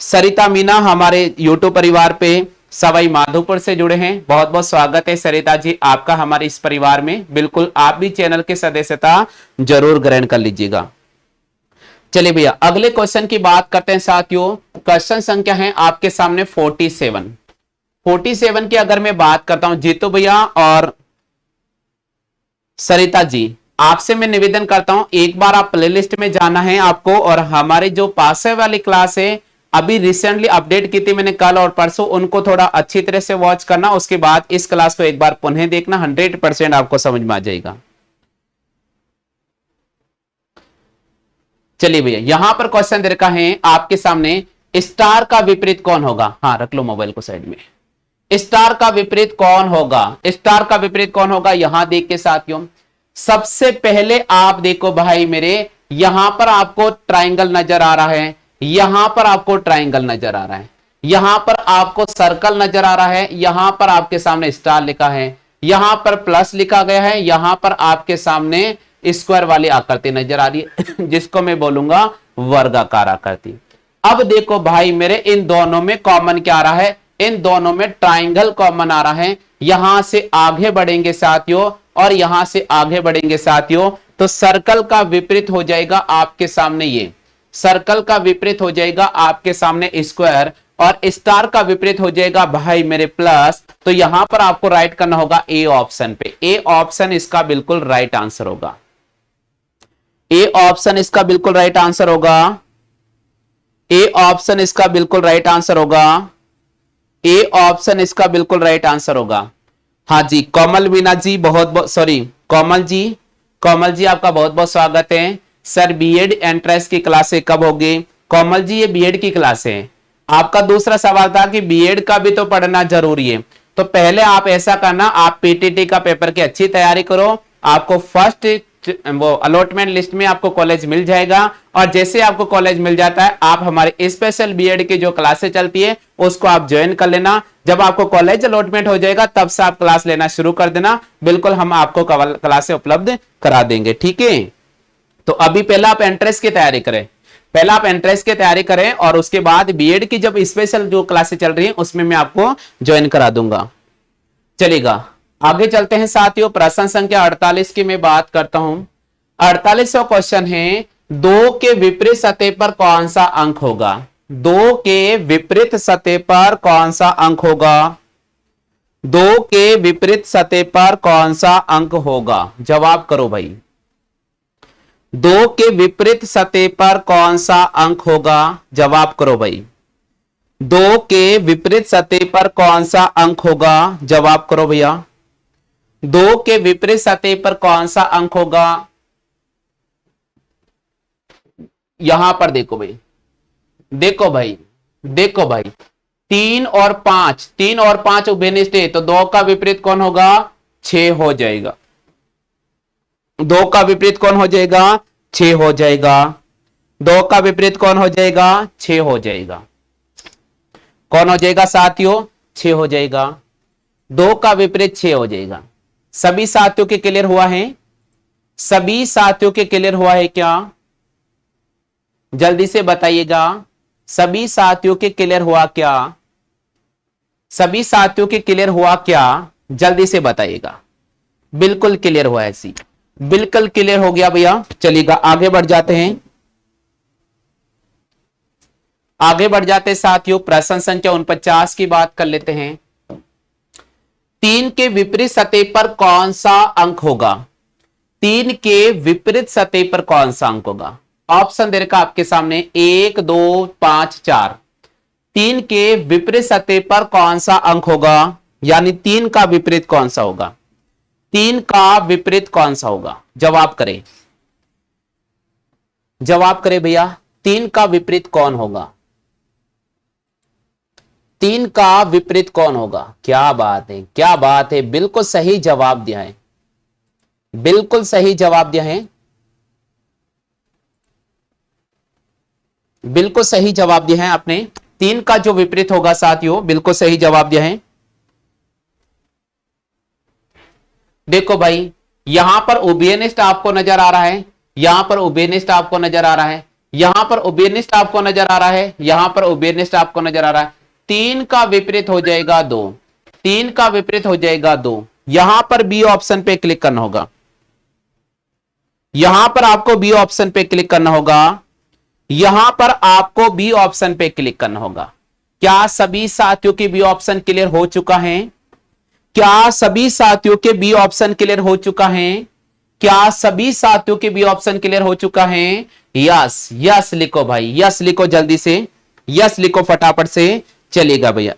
Speaker 1: सरिता मीना हमारे यूट्यूब परिवार पे सवाई माधोपुर से जुड़े हैं, बहुत बहुत स्वागत है सरिता जी आपका हमारे इस परिवार में। बिल्कुल आप भी चैनल की सदस्यता जरूर ग्रहण कर लीजिएगा। चलिए भैया, अगले क्वेश्चन की बात करते हैं साथियों। क्वेश्चन संख्या है आपके सामने 47। 47 की अगर मैं बात करता हूं जीतू भैया और सरिता जी, आपसे मैं निवेदन करता हूं एक बार आप प्लेलिस्ट में जाना है आपको, और हमारे जो पास वाली क्लास है अभी रिसेंटली अपडेट की थी मैंने कल और परसों, उनको थोड़ा अच्छी तरह से वॉच करना। उसके बाद इस क्लास को एक बार पुनः देखना, 100% आपको समझ में आ जाएगा। चलिए भैया, यहां पर क्वेश्चन दे रखा है आपके सामने, स्टार का विपरीत कौन होगा। हाँ, रख लो मोबाइल को साइड में। स्टार का विपरीत कौन होगा, स्टार का विपरीत कौन होगा, यहां देख के साथियों सबसे पहले आप देखो भाई मेरे, यहां पर आपको ट्राइंगल नजर आ रहा है, यहां पर आपको ट्राइंगल नजर आ रहा है, यहां पर आपको सर्कल नजर आ रहा है, यहां पर आपके सामने स्टार लिखा है, यहां पर प्लस लिखा गया है, यहां पर आपके सामने स्क्वायर वाली आकृति नजर आ रही है जिसको मैं बोलूंगा वर्गाकार आकृति। अब देखो भाई मेरे, इन दोनों में कॉमन क्या आ रहा है, इन दोनों में ट्राइंगल कॉमन आ रहा है। यहां से आगे बढ़ेंगे साथियों और यहां से आगे बढ़ेंगे साथियों, तो सर्कल का विपरीत हो जाएगा आपके सामने, ये सर्कल का विपरीत हो जाएगा आपके सामने स्क्वायर, और स्टार का विपरीत हो जाएगा भाई मेरे प्लस। तो यहां पर आपको राइट करना होगा ए ऑप्शन पे, ए ऑप्शन इसका बिल्कुल राइट आंसर होगा। ए ऑप्शन इसका बिल्कुल राइट आंसर होगा। ए ऑप्शन इसका बिल्कुल राइट आंसर होगा। ए ऑप्शन इसका बिल्कुल राइट आंसर होगा। हाँ जी, कोमल मीना जी बहुत बहुत सॉरी, कोमल जी, कोमल जी आपका बहुत बहुत स्वागत है। सर बीएड एंट्रेंस की क्लासें कब होगी? कोमल जी ये बीएड की क्लास है। आपका दूसरा सवाल था कि बीएड का भी तो पढ़ना जरूरी है, तो पहले आप ऐसा करना, आप पीटीटी का पेपर की अच्छी तैयारी करो, आपको फर्स्ट वो अलॉटमेंट लिस्ट में आपको कॉलेज मिल जाएगा, और जैसे आपको कॉलेज मिल जाता है आप हमारे स्पेशल बीएड की जो क्लासें चलती है उसको आप ज्वाइन कर लेना। जब आपको कॉलेज अलॉटमेंट हो जाएगा तब से आप क्लास लेना शुरू कर देना, बिल्कुल हम आपको क्लासें उपलब्ध करा देंगे, ठीक है। तो अभी पहला आप एंट्रेंस की तैयारी करें, पहला आप एंट्रेंस की तैयारी करें, और उसके बाद बीएड की जब स्पेशल जो क्लासेस चल रही हैं उसमें मैं आपको ज्वाइन करा दूंगा। चलेगा, आगे चलते हैं साथियों। प्रश्न संख्या 48 की मैं बात करता हूं। 48वां क्वेश्चन है, 2 के विपरीत सतह पर कौन सा अंक होगा? 2 के विपरीत सतह पर कौन सा अंक होगा? 2 के विपरीत सतह पर कौन सा अंक होगा? जवाब करो भाई। 2 के विपरीत सतह पर कौन सा अंक होगा? जवाब करो भाई। 2 के विपरीत सतह पर कौन सा अंक होगा? जवाब करो भैया। 2 के विपरीत सतह पर कौन सा अंक होगा? यहां पर देखो भाई, देखो भाई, देखो भाई, 3 और 5, 3 और 5 उभयनिष्ठ है, तो 2 का विपरीत कौन होगा? 6 हो जाएगा। 2 का विपरीत कौन हो जाएगा? 6 हो जाएगा। 2 का विपरीत कौन हो जाएगा? 6 हो जाएगा। कौन हो जाएगा साथियों? 6 हो जाएगा। 2 का विपरीत 6 हो जाएगा। सभी साथियों के क्लियर हुआ है? सभी साथियों के क्लियर हुआ है क्या? जल्दी से बताइएगा, सभी साथियों के क्लियर हुआ क्या? सभी साथियों के क्लियर हुआ क्या? जल्दी से बताइएगा। बिल्कुल क्लियर हुआ है, सी बिल्कुल क्लियर हो गया भैया। चलिएगा आगे बढ़ जाते हैं, आगे बढ़ जाते हैं साथियों। प्रश्न संख्या 49 की बात कर लेते हैं। 3 के विपरीत सतह पर कौन सा अंक होगा? 3 के विपरीत सतह पर कौन सा अंक होगा? ऑप्शन दे रखा आपके सामने 1 2 5 4। 3 के विपरीत सतह पर कौन सा अंक होगा? यानी 3 का विपरीत कौन सा होगा? 3 का विपरीत कौन सा होगा? जवाब करें, जवाब करें भैया। 3 का विपरीत कौन होगा? 3 का विपरीत कौन होगा? क्या बात है, क्या बात है, बिल्कुल सही जवाब दिया है, बिल्कुल सही जवाब दिया है, बिल्कुल सही जवाब दिया है आपने। 3 का जो विपरीत होगा साथियों, बिल्कुल सही जवाब दिया है। देखो भाई, यहां पर उभयनिष्ठ आपको नजर आ रहा है, यहां पर उभयनिष्ठ आपको नजर आ रहा है, यहां पर उभयनिष्ठ आपको नजर आ रहा है, यहां पर उभयनिष्ठ आपको नजर आ रहा है। 3 का विपरीत हो जाएगा 2, 3 का विपरीत हो जाएगा 2। यहां पर बी ऑप्शन पे क्लिक करना होगा, यहां पर आपको बी ऑप्शन पे क्लिक करना होगा, यहां पर आपको बी ऑप्शन पे क्लिक करना होगा। क्या सभी साथियों की बी ऑप्शन क्लियर हो चुका है? क्या सभी साथियों के बी ऑप्शन क्लियर हो चुका है? क्या सभी साथियों के बी ऑप्शन क्लियर हो चुका है? यस, यस लिखो भाई, यस लिखो जल्दी से, यस लिखो फटाफट से। चलेगा भैया,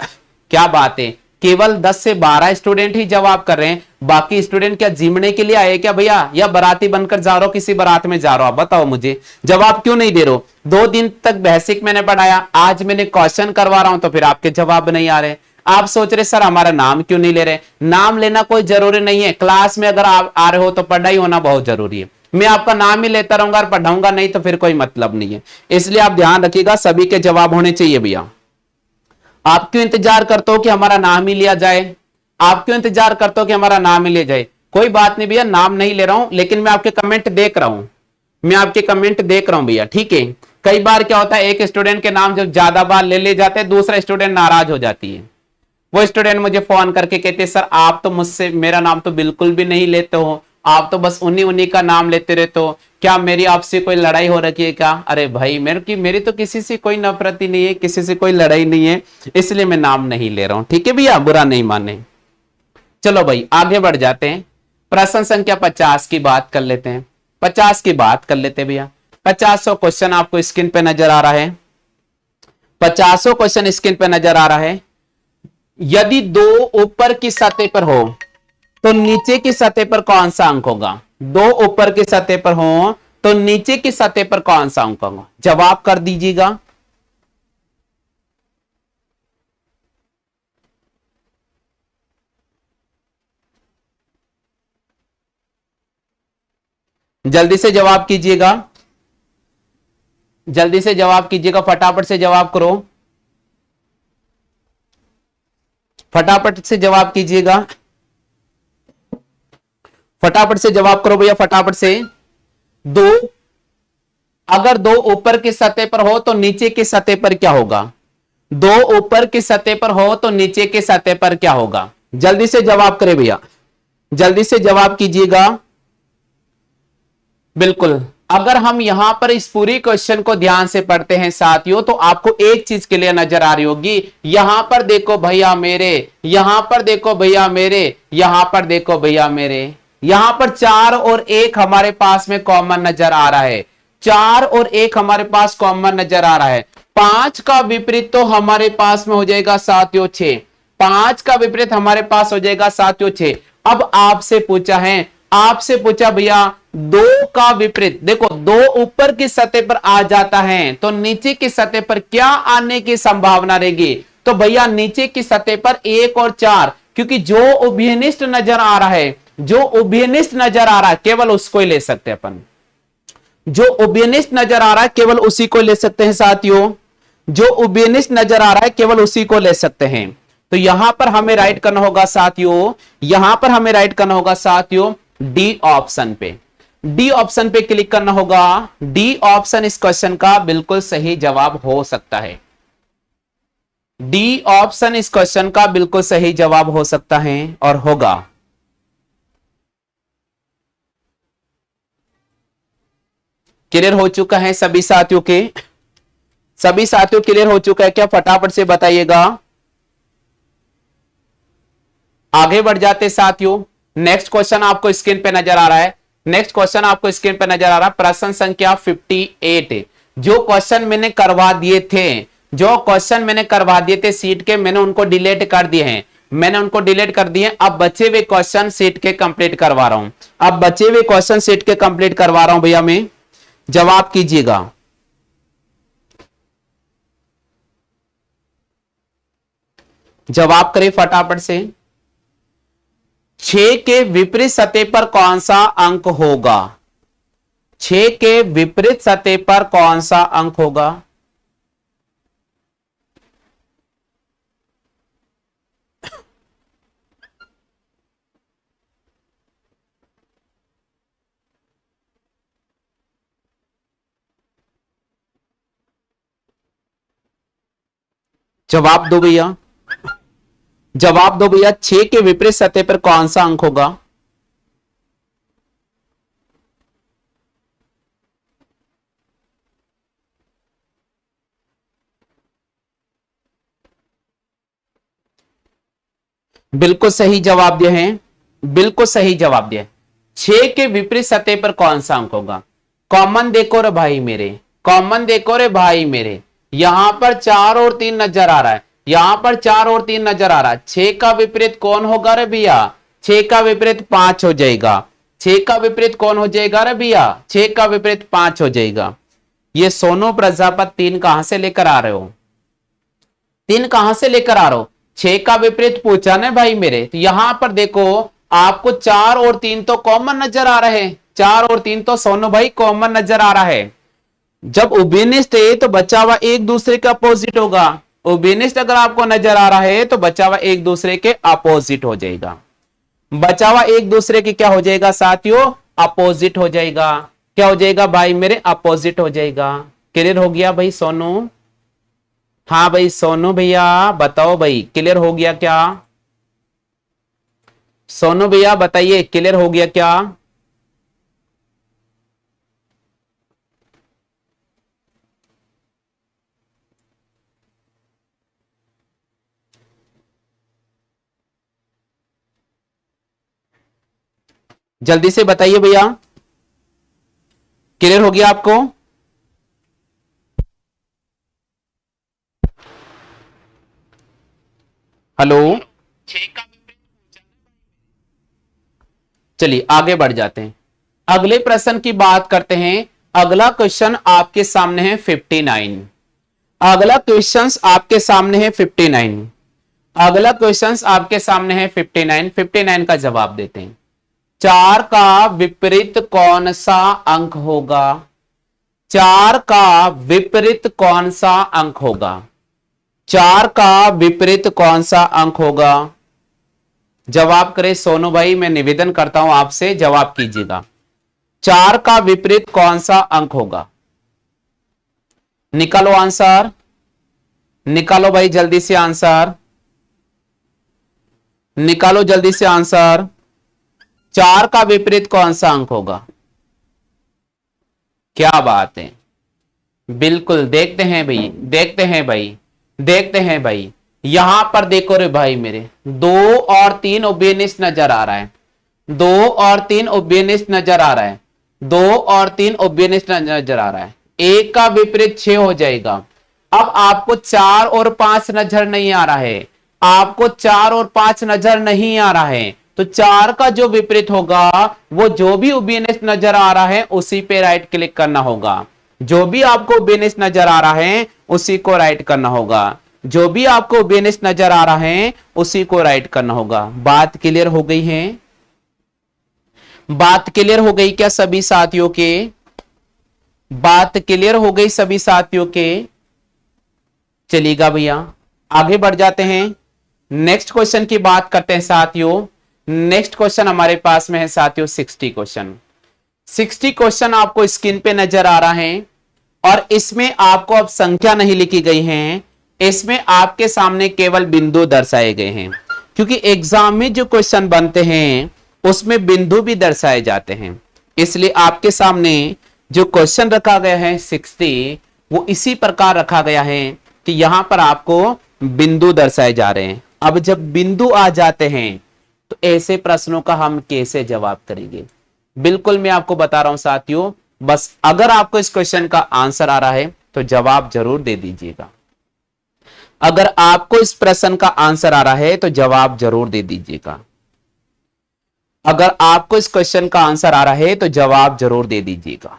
Speaker 1: क्या बात है, केवल 10 से 12 स्टूडेंट ही जवाब कर रहे हैं, बाकी स्टूडेंट क्या जीमने के लिए आए क्या भैया, या बाराती बनकर जा रहे हो, किसी बारात में जा रहे हो? आप बताओ मुझे, जवाब क्यों नहीं दे रहे हो? 2 दिन तक बेसिक मैंने पढ़ाया, आज मैंने क्वेश्चन करवा रहा हूं तो फिर आपके जवाब नहीं आ रहे। आप सोच रहे सर हमारा नाम क्यों नहीं ले रहे? नाम लेना कोई जरूरी नहीं है, क्लास में अगर आप आ रहे हो तो पढ़ाई होना बहुत जरूरी है। मैं आपका नाम ही लेता रहूंगा और पढ़ाऊंगा नहीं तो फिर कोई मतलब नहीं है। इसलिए आप ध्यान रखिएगा, सभी के जवाब होने चाहिए भैया। आप क्यों इंतजार करते हो कि हमारा नाम ही लिया जाए? आप क्यों इंतजार करते हो कि हमारा नाम ही लिया जाए? कोई बात नहीं भैया, नाम नहीं ले रहा हूं, लेकिन मैं आपके कमेंट देख रहा हूं, मैं आपके कमेंट देख रहा हूं भैया, ठीक है। कई बार क्या होता है, एक स्टूडेंट के नाम जब ज्यादा बार ले जाते हैं, दूसरा स्टूडेंट नाराज हो जाती है। वो स्टूडेंट मुझे फोन करके कहते हैं सर आप तो मुझसे मेरा नाम तो बिल्कुल भी नहीं लेते हो, आप तो बस उन्हीं उन्हीं का नाम लेते रहते हो, क्या मेरी आपसे कोई लड़ाई हो रखी है क्या? अरे भाई मेरी तो किसी से कोई नफरत ही नहीं है, किसी से कोई लड़ाई नहीं है, इसलिए मैं नाम नहीं ले रहा हूं, ठीक है भैया, बुरा नहीं माने। चलो भाई आगे बढ़ जाते हैं, प्रश्न संख्या 50 की बात कर लेते हैं। 50 की बात कर लेते भैया। 50 क्वेश्चन आपको स्क्रीन पे नजर आ रहा है, 50 क्वेश्चन स्क्रीन पे नजर आ रहा है। यदि दो ऊपर की सतह पर हो तो नीचे की सतह पर कौन सा अंक होगा? दो ऊपर की सतह पर हो तो नीचे की सतह पर कौन सा अंक होगा? जवाब कर दीजिएगा। जल्दी से जवाब कीजिएगा, जल्दी से जवाब कीजिएगा, फटाफट से जवाब करो, फटाफट से जवाब कीजिएगा, फटाफट से जवाब करो भैया, फटाफट से। दो, अगर दो ऊपर की सतह पर हो तो नीचे की सतह पर क्या होगा? दो ऊपर की सतह पर हो तो नीचे की सतह पर क्या होगा? जल्दी से जवाब करें भैया, जल्दी से जवाब कीजिएगा। बिल्कुल, अगर हम यहां पर इस पूरी क्वेश्चन को ध्यान से पढ़ते हैं साथियों तो आपको एक चीज क्लियर नजर आ रही होगी। यहां पर देखो भैया मेरे, यहां पर देखो भैया मेरे, यहां पर देखो भैया मेरे, यहां पर 4 और 1 हमारे पास में कॉमन नजर आ रहा है, 4 और 1 हमारे पास कॉमन नजर आ रहा है। 5 का विपरीत तो हमारे पास में हो जाएगा साथियों 6, 5 का विपरीत हमारे पास हो जाएगा साथियों 6। अब आपसे पूछा है, आपसे पूछा भैया दो का विपरीत, देखो दो ऊपर की सतह पर आ जाता है तो नीचे की सतह पर क्या आने की संभावना रहेगी? तो भैया नीचे की सतह पर 1 और 4, क्योंकि जो उभयनिष्ठ नजर आ रहा है, जो उभयनिष्ठ नजर आ रहा है केवल उसको ही ले सकते हैं अपन, जो उभयनिष्ठ नजर आ रहा है केवल उसी को ले सकते हैं साथियों, जो उभयनिष्ठ नजर आ रहा है केवल उसी को ले सकते हैं। तो यहां पर हमें राइट करना होगा साथियों, यहां पर हमें राइट करना होगा साथियों डी ऑप्शन पे, डी ऑप्शन पे क्लिक करना होगा। डी ऑप्शन इस क्वेश्चन का बिल्कुल सही जवाब हो सकता है, डी ऑप्शन इस क्वेश्चन का बिल्कुल सही जवाब हो सकता है और होगा। क्लियर हो चुका है सभी साथियों के, सभी साथियों क्लियर हो चुका है क्या? फटाफट से बताइएगा। आगे बढ़ जाते साथियों, नेक्स्ट क्वेश्चन आपको स्क्रीन पे नजर आ रहा है, नेक्स्ट क्वेश्चन आपको स्क्रीन पे नजर आ रहा है, प्रश्न संख्या 58। जो क्वेश्चन मैंने करवा दिए थे, जो क्वेश्चन मैंने करवा दिए थे सीट के, मैंने उनको डिलीट कर दिए हैं, मैंने उनको डिलीट कर दिए। अब बचे हुए क्वेश्चन सीट के कंप्लीट करवा रहा हूं, अब बचे हुए क्वेश्चन सीट के कंप्लीट करवा रहा हूं भैया मैं, जवाब कीजिएगा। जवाब करें फटाफट से। 6 के विपरीत सतह पर कौन सा अंक होगा? 6 के विपरीत सतह पर कौन सा अंक होगा? जवाब दो भैया, जवाब दो भैया, 6 के विपरीत सतह पर कौन सा अंक होगा? बिल्कुल सही जवाब दिए हैं, बिल्कुल सही जवाब दिया। 6 के विपरीत सतह पर कौन सा अंक होगा? कॉमन देखो रे भाई मेरे, कॉमन देखो रे भाई मेरे, यहां पर 4 और 3 नजर आ रहा है, यहां पर 4 और 3 नजर आ रहा है। 6 का विपरीत कौन होगा रे भैया? 6 का विपरीत 5 हो जाएगा, 6 का विपरीत कौन हो जाएगा रे भैया? 6 का विपरीत 5 हो जाएगा। ये सोनू प्रजापति 3 कहां से लेकर आ रहे हो? 3 कहां से लेकर आ रहा हो? 6 का विपरीत पूछा ना भाई मेरे, तो यहां पर देखो आपको 4 और 3 तो कॉमन नजर आ रहे हैं, 4 और 3 तो सोनू भाई कॉमन नजर आ रहा है। जब उभयनिष्ठ है तो बचा हुआ एक दूसरे के अपोजिट होगा, उभयनिष्ठ अगर आपको नजर आ रहा है तो बचा हुआ एक दूसरे के अपोजिट हो जाएगा, बचा हुआ एक दूसरे की क्या हो जाएगा साथियों? अपोजिट हो जाएगा। क्या हो जाएगा भाई मेरे? अपोजिट हो जाएगा। क्लियर हो गया भाई सोनू? हाँ भाई सोनू भैया बताओ भाई, क्लियर हो गया क्या? सोनू भैया बताइए क्लियर हो गया क्या? जल्दी से बताइए भैया। क्लियर हो गया आपको? हेलो, चलिए आगे बढ़ जाते हैं, अगले प्रश्न की बात करते हैं। अगला क्वेश्चन आपके सामने है 59। अगला क्वेश्चन आपके सामने है 59। अगला क्वेश्चन आपके सामने है 59। 59 का जवाब देते हैं। 4 का विपरीत कौन सा अंक होगा? 4 का विपरीत कौन सा अंक होगा? 4 का विपरीत कौन सा अंक होगा? जवाब करे सोनू भाई, मैं निवेदन करता हूं आपसे जवाब कीजिएगा। 4 का विपरीत कौन सा अंक होगा? निकालो आंसर, निकालो भाई जल्दी से आंसर, निकालो जल्दी से आंसर। 4 का विपरीत कौन सा अंक होगा? क्या बात है, बिल्कुल देखते हैं भाई, देखते हैं भाई, देखते हैं भाई। यहां पर देखो रे भाई मेरे, 2 और 3 ओबेनिस नजर आ रहा है, 2 और 3 ओबेनिस नजर आ रहा है, 2 और 3 ओबेनिस नजर आ रहा है। एक का विपरीत 6 हो जाएगा। अब आपको 4 और 5 नजर नहीं आ रहा है, आपको 4 और 5 नजर नहीं आ रहा है, तो 4 का जो विपरीत होगा वो जो भी ओबेनिस नजर आ रहा है उसी पे राइट क्लिक करना होगा। जो भी आपको बेनिस नजर आ रहा है उसी को राइट करना होगा, जो भी आपको बेनिस नजर आ रहा है उसी को राइट करना होगा। बात क्लियर हो गई है? बात क्लियर हो गई क्या सभी साथियों के? बात क्लियर हो गई सभी साथियों के? चलिएगा भैया आगे बढ़ जाते हैं, नेक्स्ट क्वेश्चन की बात करते हैं साथियों। नेक्स्ट क्वेश्चन हमारे पास में है साथियों 60 क्वेश्चन। 60 क्वेश्चन आपको स्क्रीन पे नजर आ रहा है और इसमें आपको अब संख्या नहीं लिखी गई है, इसमें आपके सामने केवल बिंदु दर्शाए गए हैं, क्योंकि एग्जाम में जो क्वेश्चन बनते हैं उसमें बिंदु भी दर्शाए जाते हैं। इसलिए आपके सामने जो क्वेश्चन रखा गया है 60, वो इसी प्रकार रखा गया है कि यहां पर आपको बिंदु दर्शाए जा रहे हैं। अब जब बिंदु आ जाते हैं तो ऐसे प्रश्नों का हम कैसे जवाब करेंगे? बिल्कुल मैं आपको बता रहा हूं साथियों, बस अगर आपको इस क्वेश्चन का आंसर आ रहा है तो जवाब जरूर दे दीजिएगा। अगर आपको इस प्रश्न का आंसर आ रहा है तो जवाब जरूर दे दीजिएगा। अगर आपको इस क्वेश्चन का आंसर आ रहा है तो जवाब जरूर दे दीजिएगा।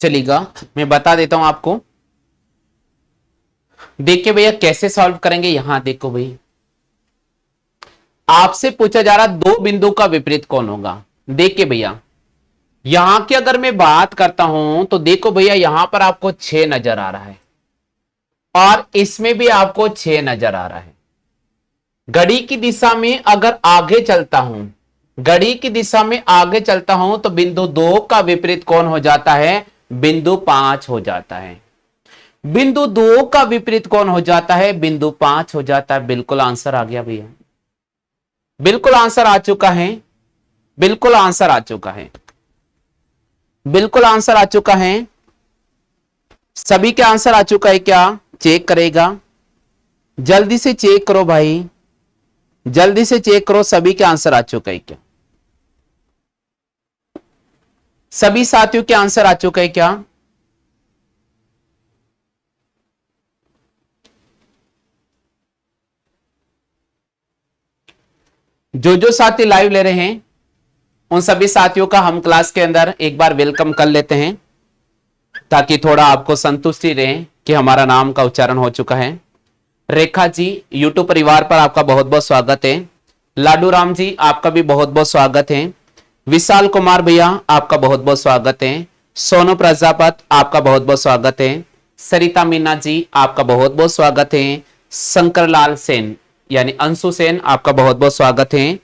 Speaker 1: चलिएगा मैं बता देता हूं आपको। देखिए भैया कैसे सॉल्व करेंगे, यहां देखो भाई, आपसे पूछा जा रहा दो बिंदु का विपरीत कौन होगा। देखिए भैया यहां की अगर मैं बात करता हूं तो देखो भैया यहां पर आपको 6 नजर आ रहा है और इसमें भी आपको 6 नजर आ रहा है। घड़ी की दिशा में अगर आगे चलता हूं, घड़ी की दिशा में आगे चलता हूं तो बिंदु 2 का विपरीत कौन हो जाता है? बिंदु 5 हो जाता है। बिंदु 2 का विपरीत कौन हो जाता है? बिंदु 5 हो जाता है। बिल्कुल आंसर आ गया भैया, बिल्कुल आंसर आ चुका है, बिल्कुल आंसर आ चुका है, बिल्कुल आंसर आ चुका है। सभी के आंसर आ चुका है क्या? चेक करेगा, जल्दी से चेक करो भाई, जल्दी से चेक करो सभी के आंसर आ चुका है क्या? सभी साथियों के आंसर आ चुका है क्या? जो साथी लाइव ले रहे हैं उन सभी साथियों का हम क्लास के अंदर एक बार वेलकम कर लेते हैं, ताकि थोड़ा आपको संतुष्टि रहे कि हमारा नाम का उच्चारण हो चुका है। रेखा जी, यूट्यूब परिवार पर आपका बहुत बहुत स्वागत है। लाडू राम जी, आपका भी बहुत बहुत स्वागत है। विशाल कुमार भैया, आपका बहुत बहुत स्वागत है। सोनू प्रजापत, आपका बहुत बहुत स्वागत है। सरिता मीना जी, आपका बहुत बहुत स्वागत है। शंकरलाल सेन यानी अंशु सेन, आपका बहुत बहुत स्वागत है।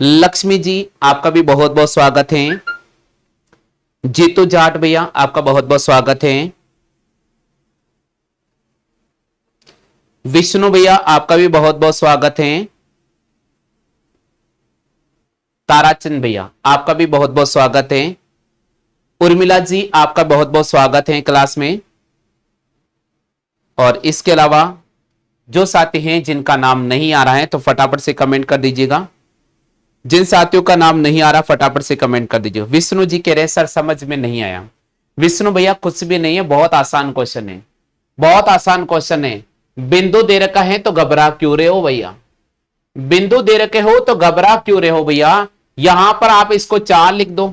Speaker 1: लक्ष्मी जी, आपका भी बहुत बहुत स्वागत है। जीतू जाट भैया, आपका बहुत बहुत स्वागत है। विष्णु भैया, आपका भी बहुत बहुत स्वागत है। ताराचंद भैया, आपका भी बहुत बहुत स्वागत है। उर्मिला जी, आपका बहुत बहुत स्वागत है क्लास में। और इसके अलावा जो साथी हैं जिनका नाम नहीं आ रहा है तो फटाफट से कमेंट कर दीजिएगा। जिन साथियों का नाम नहीं आ रहा फटाफट से कमेंट कर दीजिए। विष्णु जी कह रहे सर समझ में नहीं आया। विष्णु भैया कुछ भी नहीं है, बहुत आसान क्वेश्चन है, बहुत आसान क्वेश्चन है। बिंदु दे रखा है तो घबरा क्यों रहे हो भैया? बिंदु दे रखे हो तो घबरा क्यों रहे हो भैया? यहां पर आप इसको 4 लिख दो,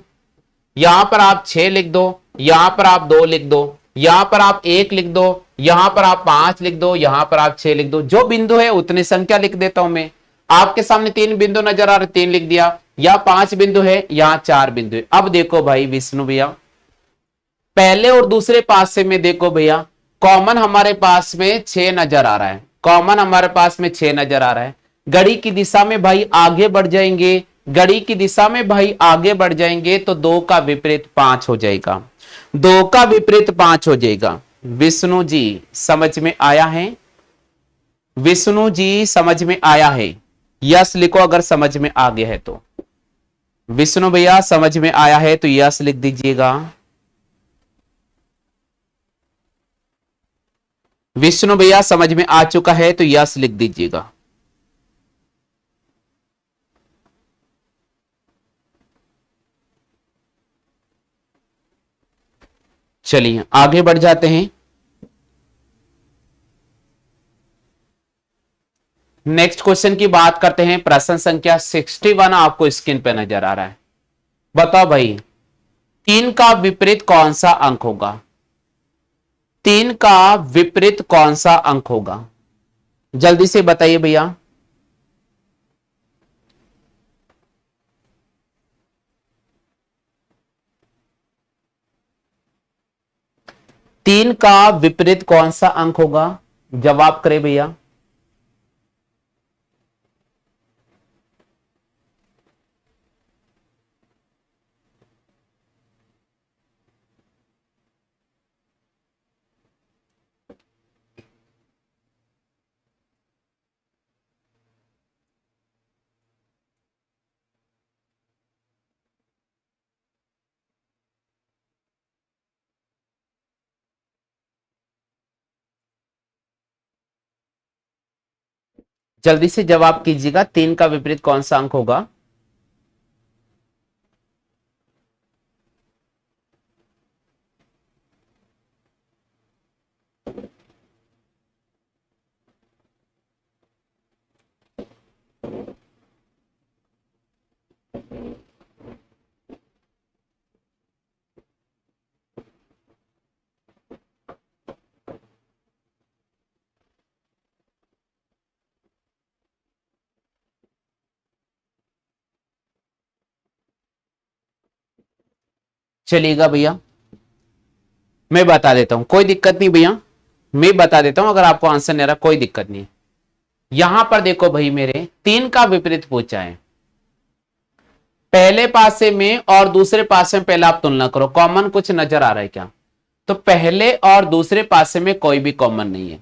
Speaker 1: यहां पर आप 6 लिख दो, यहां पर आप 2 लिख दो, यहां पर आप 1 लिख दो, यहां पर आप 5 लिख दो, यहां पर आप 6 लिख दो। जो बिंदु है उतनी संख्या लिख देता हूं मैं। आपके सामने 3 बिंदु नजर आ रहे, 3 लिख दिया। या 5 बिंदु है, यहां 4 बिंदु है। अब देखो भाई विष्णु भैया, पहले और दूसरे पासे में देखो भैया, कॉमन हमारे पास में 6 नजर आ रहा है। कॉमन हमारे पास में 6 नजर आ रहा है। घड़ी की दिशा में भाई आगे बढ़ जाएंगे, घड़ी की दिशा में भाई आगे बढ़ जाएंगे तो 2 का विपरीत 5 हो जाएगा, 2 का विपरीत 5 हो जाएगा। विष्णु जी समझ में आया है? विष्णु जी समझ में आया है? यस लिखो अगर समझ में आ गया है तो। विष्णु भैया समझ में आया है तो यस लिख दीजिएगा। विष्णु भैया समझ में आ चुका है तो यस लिख दीजिएगा। चलिए आगे बढ़ जाते हैं। नेक्स्ट क्वेश्चन की बात करते हैं। प्रश्न संख्या 61 आपको स्क्रीन पे नजर आ रहा है। बताओ भाई 3 का विपरीत कौन सा अंक होगा? 3 का विपरीत कौन सा अंक होगा? जल्दी से बताइए भैया। तीन का विपरीत कौन सा अंक होगा? जवाब करे भैया। जल्दी से जवाब कीजिएगा, 3 का विपरीत कौन सा अंक होगा? चलिएगा भैया मैं बता देता हूं, कोई दिक्कत नहीं भैया, मैं बता देता हूं। अगर आपको आंसर नहीं आ रहा कोई दिक्कत नहीं है। यहां पर देखो भाई मेरे 3 का विपरीत पूछा है। पहले पासे में और दूसरे पासे में पहले आप तुलना करो, कॉमन कुछ नजर आ रहा है क्या? तो पहले और दूसरे पासे में कोई भी कॉमन नहीं है।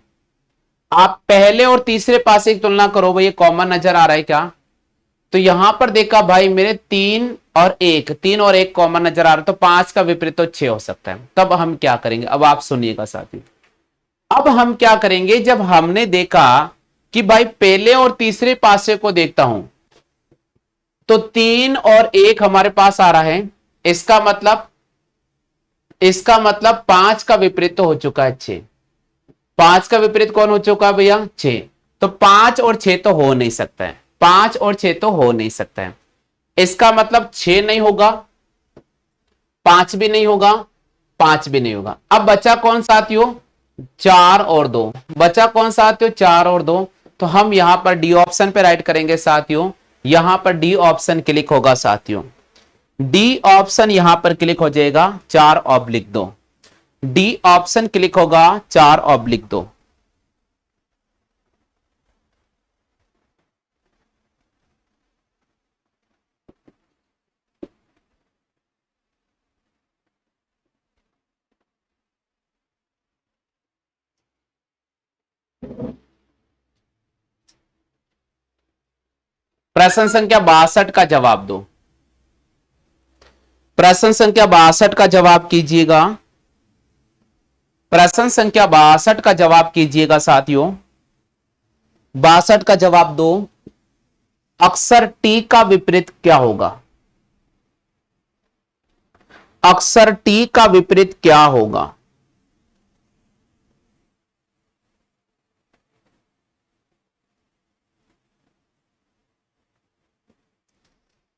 Speaker 1: आप पहले और तीसरे पासे की तुलना करो भाई, कॉमन नजर आ रहा है क्या? तो यहां पर देखा भाई मेरे 3 और 1, 3 और 1 कॉमन नजर आ रहा है, तो 5 का विपरीत तो 6 हो सकता है। तब हम क्या करेंगे, अब आप सुनिएगा साथी। अब हम क्या करेंगे, जब हमने देखा कि भाई पहले और तीसरे पासे को देखता हूं तो 3 और 1 हमारे पास आ रहा है, इसका मतलब 5 का विपरीत तो हो चुका है 6। 5 का विपरीत कौन हो चुका है भैया? 6। तो 5 और 6 तो हो नहीं सकता है। 5 और 6 तो हो नहीं सकता है। इसका मतलब 6 नहीं होगा, 5 भी नहीं होगा, 5 भी नहीं होगा। अब बचा कौन साथियों? 4 और 2। बचा कौन साथियों? 4 और 2। तो हम यहां पर डी ऑप्शन पे राइट करेंगे साथियों। यहां पर डी ऑप्शन क्लिक होगा साथियों। डी ऑप्शन यहां पर क्लिक हो जाएगा, 4/2। डी ऑप्शन क्लिक होगा, 4/2। प्रश्न संख्या 62 का जवाब दो। प्रश्न संख्या 62 का जवाब कीजिएगा। प्रश्न संख्या 62 का जवाब कीजिएगा साथियों। 62 का जवाब दो। अक्षर टी का विपरीत क्या होगा? अक्षर टी का विपरीत क्या होगा?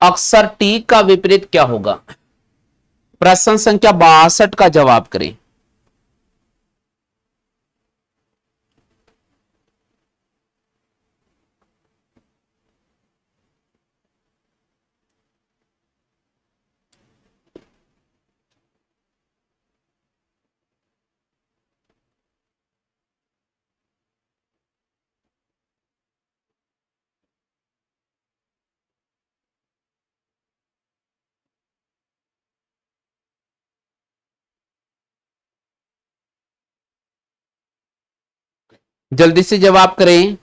Speaker 1: अक्षर टी का विपरीत क्या होगा? प्रश्न संख्या 62 का जवाब करें। जल्दी से जवाब करें।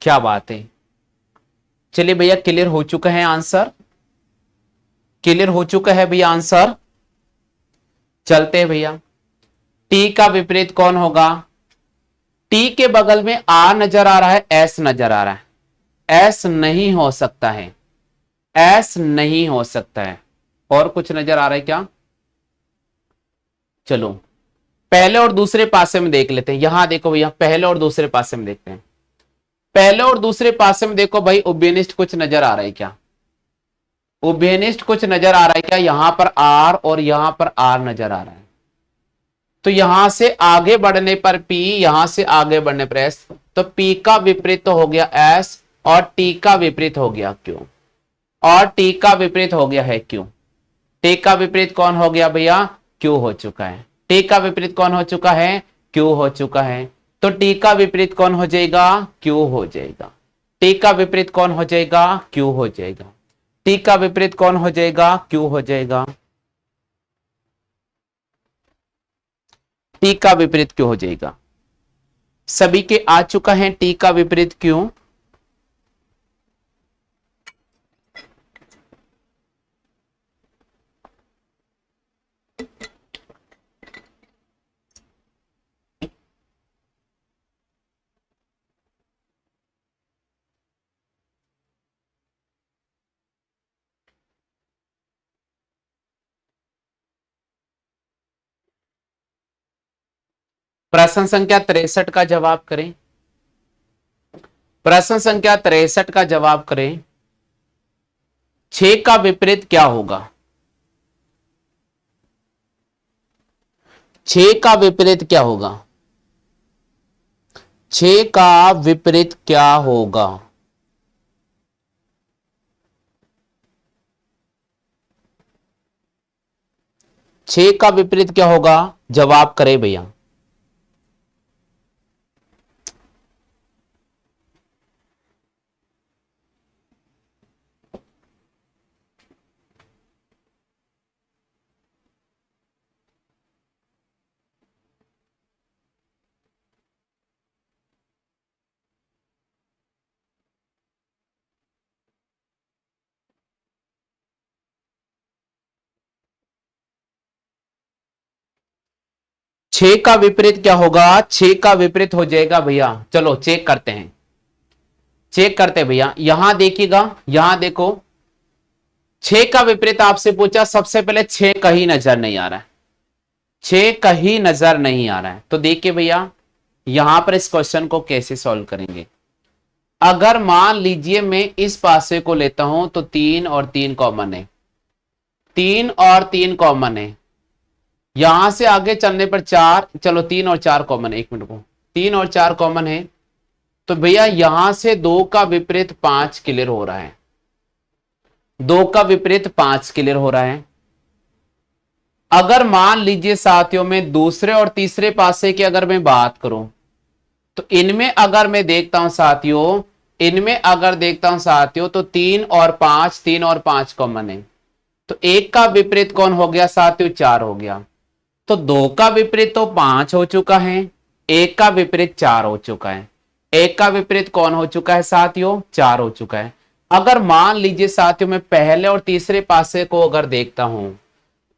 Speaker 1: क्या बात है। चलिए भैया, क्लियर हो चुका है आंसर। क्लियर हो चुका है भैया आंसर। चलते हैं भैया। टी का विपरीत कौन होगा? टी के बगल में आर नजर आ रहा है, एस नजर आ रहा है। एस नहीं हो सकता है। एस नहीं हो सकता है। और कुछ नजर आ रहा है क्या? चलो पहले और दूसरे पासे में देख लेते हैं। यहां देखो भैया, पहले और दूसरे पासे में देखते हैं। पहले और दूसरे पासे में देखो भाई, उभयनिष्ठ कुछ नजर आ रहा है क्या? उभयनिष्ठ कुछ नजर आ रहा है क्या? यहां पर आर और यहां पर आर नजर आ रहा है। तो यहां से आगे बढ़ने पर पी, यहां से आगे बढ़ने पर एस। तो पी का विपरीत तो हो गया एस, और टी का विपरीत हो गया क्यू। और टी का विपरीत हो गया है क्यू। टी का विपरीत कौन हो गया भैया? क्यू हो चुका है। टी का विपरीत कौन हो चुका है? क्यू हो चुका है। तो टी का विपरीत कौन हो जाएगा? क्यू हो जाएगा। टी का विपरीत कौन हो जाएगा? क्यू हो जाएगा। टी का विपरीत कौन हो जाएगा? क्यू हो जाएगा। टी का विपरीत क्यू हो जाएगा। सभी के आ चुका है टी का विपरीत क्यू। प्रश्न संख्या 63 का जवाब करें। प्रश्न संख्या 63 का जवाब करें। 6 का विपरीत क्या होगा? 6 का विपरीत क्या होगा? 6 का विपरीत क्या होगा? छह का विपरीत क्या होगा? जवाब करें भैया। 6 का विपरीत क्या होगा? 6 का विपरीत हो जाएगा भैया। चलो चेक करते हैं। चेक करते हैं भैया। यहां देखिएगा, यहां देखो, छह का विपरीत आपसे पूछा, सबसे पहले छह कहीं नजर नहीं आ रहा है, छह कहीं नजर नहीं आ रहा है। तो देखिए भैया यहां पर इस क्वेश्चन को कैसे सॉल्व करेंगे। अगर मान लीजिए मैं इस पासे को लेता हूं तो तीन और तीन कॉमन है, तीन और तीन कॉमन है, यहां से आगे चलने पर चार, चलो तीन और चार कॉमन है, एक मिनट को, तीन और चार कॉमन है, तो भैया यहां से दो का विपरीत पांच क्लियर हो रहा है, दो का विपरीत पांच क्लियर हो रहा है। अगर मान लीजिए साथियों में दूसरे और तीसरे पासे की अगर मैं बात करूं, तो इनमें अगर मैं देखता हूं साथियों, इनमें अगर देखता हूं साथियों, तो तीन और पांच, तीन और पांच कॉमन है, तो एक का विपरीत कौन हो गया साथियों, चार हो गया। तो दो का विपरीत तो पांच हो चुका है, एक का विपरीत चार हो चुका है, एक का विपरीत कौन हो चुका है साथियों, चार हो चुका है। अगर मान लीजिए साथियों मैं पहले और तीसरे पासे को अगर देखता हूं,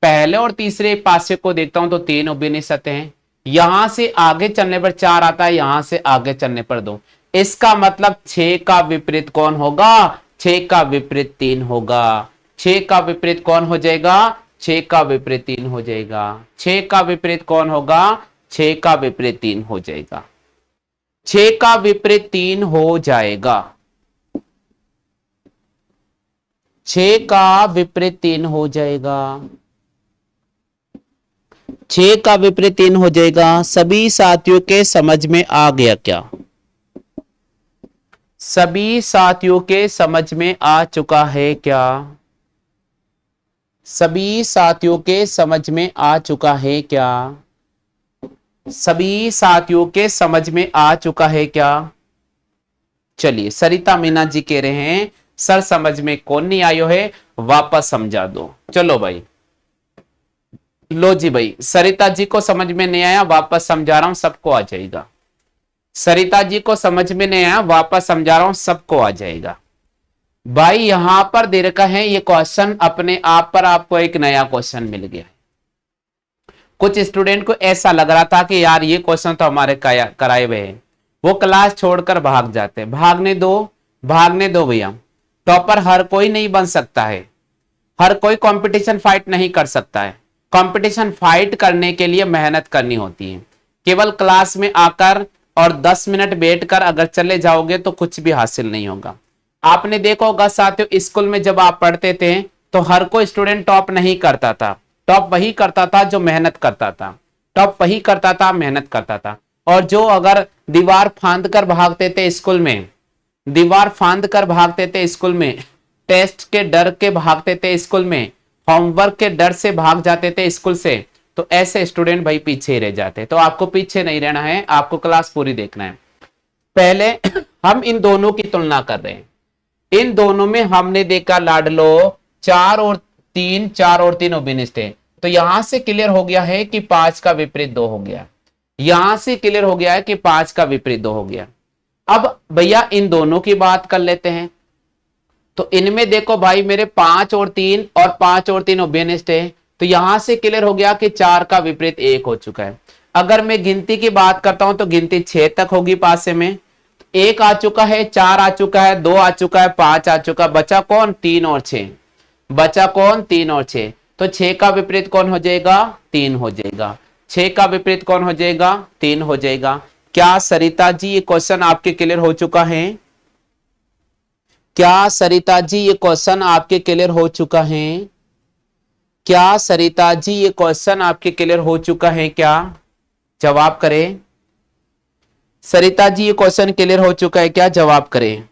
Speaker 1: पहले और तीसरे पासे को देखता हूं तो तीन उभी नहीं सकते हैं, यहां से आगे चलने पर चार आता है, यहां से आगे चलने पर दो, इसका मतलब छह का विपरीत कौन होगा, छह का विपरीत तीन होगा। छह का विपरीत कौन हो जाएगा, छह का विपरीत तीन हो जाएगा। छह का विपरीत कौन होगा, छह का विपरीत तीन हो जाएगा, छह का विपरीत तीन हो जाएगा, छह का विपरीत तीन हो जाएगा, छह का विपरीत तीन हो जाएगा। सभी साथियों के समझ में आ गया क्या, सभी साथियों के समझ में आ चुका है क्या, सभी साथियों के समझ में आ चुका है क्या, सभी साथियों के समझ में आ चुका है क्या। चलिए सरिता मीना जी कह रहे हैं सर समझ में कौन नहीं आयो है, वापस समझा दो। चलो भाई, लो जी भाई, सरिता जी को समझ में नहीं आया, वापस समझा रहा हूं, सबको आ जाएगा। सरिता जी को समझ में नहीं आया, वापस समझा रहा हूं, सबको आ जाएगा। भाई यहां पर दे रखा है ये क्वेश्चन, अपने आप पर आपको एक नया क्वेश्चन मिल गया है। कुछ स्टूडेंट को ऐसा लग रहा था कि यार ये क्वेश्चन तो हमारे कराए हुए हैं, वो क्लास छोड़कर भाग जाते हैं। भागने दो, भागने दो भैया, टॉपर हर कोई नहीं बन सकता है, हर कोई कंपटीशन फाइट नहीं कर सकता है। कंपटीशन फाइट करने के लिए मेहनत करनी होती है। केवल क्लास में आकर और 10 मिनट बैठकर अगर चले जाओगे तो कुछ भी हासिल नहीं होगा। आपने देखा होगा साथियों, स्कूल में जब आप पढ़ते थे तो हर कोई स्टूडेंट टॉप नहीं करता था, टॉप वही करता था जो मेहनत करता था, टॉप वही करता था मेहनत करता था। और जो अगर दीवार फांद कर भागते थे स्कूल में, दीवार फांद कर भागते थे स्कूल में, टेस्ट के डर के भागते थे स्कूल में, होमवर्क के डर से भाग जाते थे स्कूल से, तो ऐसे स्टूडेंट भाई पीछे रह जाते। तो आपको पीछे नहीं रहना है, आपको क्लास पूरी देखना है। पहले हम इन दोनों की तुलना कर रहे हैं, इन दोनों में हमने देखा लाडलो चार और तीन, चार और तीन ओबिनिस्ट है, तो यहां से क्लियर हो गया है कि पांच का विपरीत दो हो गया, यहां से क्लियर हो गया है कि पांच का विपरीत दो हो गया। अब भैया इन दोनों की बात कर लेते हैं, तो इनमें देखो भाई मेरे पांच और तीन, और पांच और तीन ओबिनिस्ट है, तो यहां से क्लियर हो गया कि चार का विपरीत एक हो चुका है। अगर मैं गिनती की बात करता हूं तो गिनती छह तक होगी पासे में, एक आ चुका है, चार आ चुका है, दो आ चुका है, पांच आ चुका, बचा कौन, तीन और छह, बचा कौन, तीन और छह। तो छह का विपरीत कौन हो जाएगा, तीन हो जाएगा, छह का विपरीत कौन हो जाएगा, तीन हो जाएगा। क्या सरिता जी ये क्वेश्चन आपके क्लियर हो चुका है, क्या सरिता जी ये क्वेश्चन आपके क्लियर हो चुका है, क्या सरिता जी ये क्वेश्चन आपके क्लियर हो चुका है क्या, जवाब करें। सरिता जी ये क्वेश्चन क्लियर हो चुका है क्या, जवाब करें।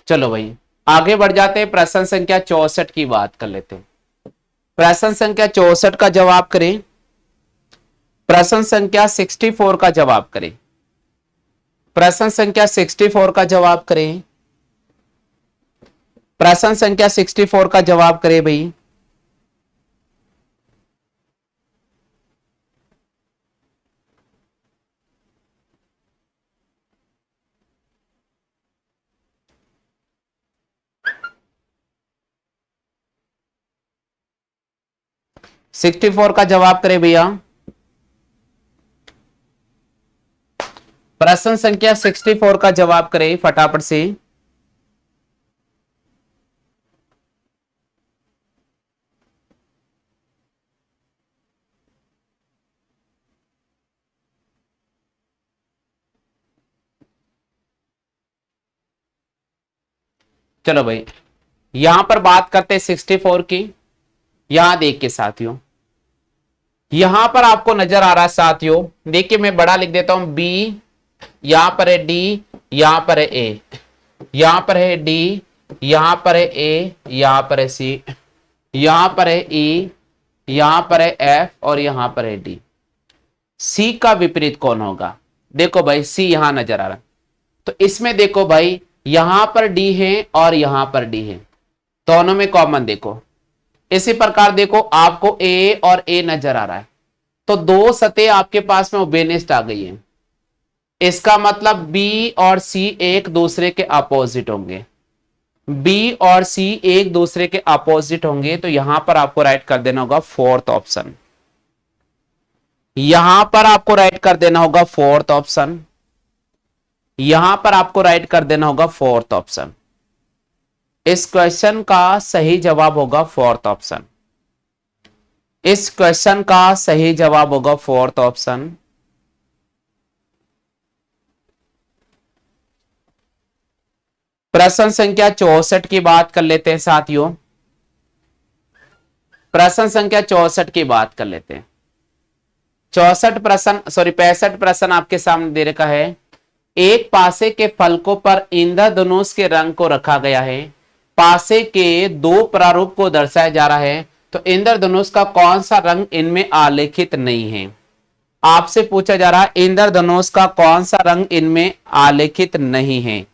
Speaker 1: चलो भाई आगे बढ़ जाते हैं, प्रश्न संख्या 64 की बात कर लेते हैं। प्रश्न संख्या 64 का जवाब करें, प्रश्न संख्या 64 का जवाब करें, प्रश्न संख्या 64 का जवाब करें, प्रश्न संख्या 64 का जवाब करें भाई। सिक्सटी फोर का जवाब करें भैया, प्रश्न संख्या 64 का जवाब करें फटाफट से। चलो भाई, यहां पर बात करते हैं 64 की। यहां देख के साथियों, यहां पर आपको नजर आ रहा है साथियों, देखिए मैं बड़ा लिख देता हूं बी, यहां पर है डी, यहां पर है ए, यहां पर है डी, यहां पर है ए, यहां पर है सी, यहां पर है ई, यहां पर है एफ और यहां पर है डी। सी का विपरीत कौन होगा? देखो भाई सी यहां नजर आ रहा है, तो इसमें देखो भाई यहां पर डी है और यहां पर डी है, दोनों में कॉमन देखो। इसी प्रकार देखो आपको ए और ए नजर आ रहा है, तो दो सतह आपके पास में ओबेनिस्ट आ गई है। इसका मतलब बी और सी एक दूसरे के अपोजिट होंगे, बी और सी एक दूसरे के अपोजिट होंगे, तो यहां पर आपको राइट कर देना होगा फोर्थ ऑप्शन। यहां पर आपको राइट कर देना होगा फोर्थ ऑप्शन, यहां पर आपको राइट कर देना होगा फोर्थ ऑप्शन। इस क्वेश्चन का सही जवाब होगा फोर्थ ऑप्शन। इस क्वेश्चन का सही जवाब होगा फोर्थ ऑप्शन। प्रश्न संख्या 64 की बात कर लेते हैं साथियों। प्रश्न संख्या 64 की बात कर लेते हैं। 65 प्रश्न आपके सामने दे रखा है। एक पासे के फलकों पर इंद्रधनुष के रंग को रखा गया है, पासे के दो प्रारूप को दर्शाया जा रहा है, तो इंद्रधनुष का कौन सा रंग इनमें आलेखित नहीं है? आपसे पूछा जा रहा है इंद्रधनुष का कौन सा रंग इनमें आलेखित नहीं है।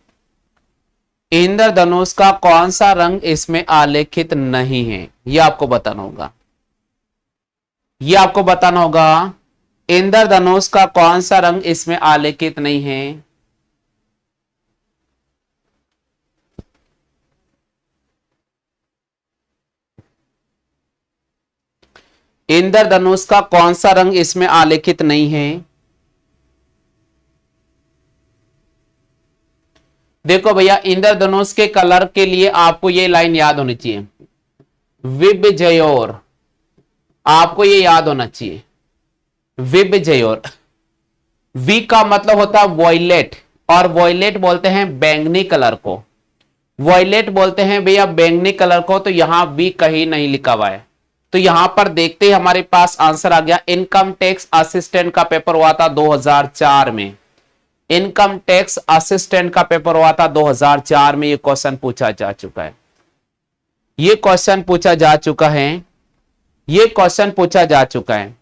Speaker 1: इंद्रधनुष का कौन सा रंग इसमें आलेखित नहीं है, यह आपको बताना होगा। यह आपको बताना होगा इंद्रधनुष का कौन सा रंग इसमें आलेखित नहीं है। इंद्रधनुष का कौन सा रंग इसमें आलेखित नहीं है? देखो भैया, इंद्रधनुष के कलर के लिए आपको ये लाइन याद होनी चाहिए, विबजयोर, आपको ये याद होना चाहिए, विबजयोर। वी का मतलब होता है वॉयलेट, और वॉयलेट बोलते हैं बैंगनी कलर को, वॉयलेट बोलते हैं भैया बैंगनी कलर को, तो यहां वी कहीं नहीं लिखा हुआ है। तो यहां पर देखते ही हमारे पास आंसर आ गया। इनकम टैक्स असिस्टेंट का पेपर हुआ था 2004 में, इनकम टैक्स असिस्टेंट का पेपर हुआ था 2004 में। ये क्वेश्चन पूछा जा चुका है, ये क्वेश्चन पूछा जा चुका है, ये क्वेश्चन पूछा जा चुका है,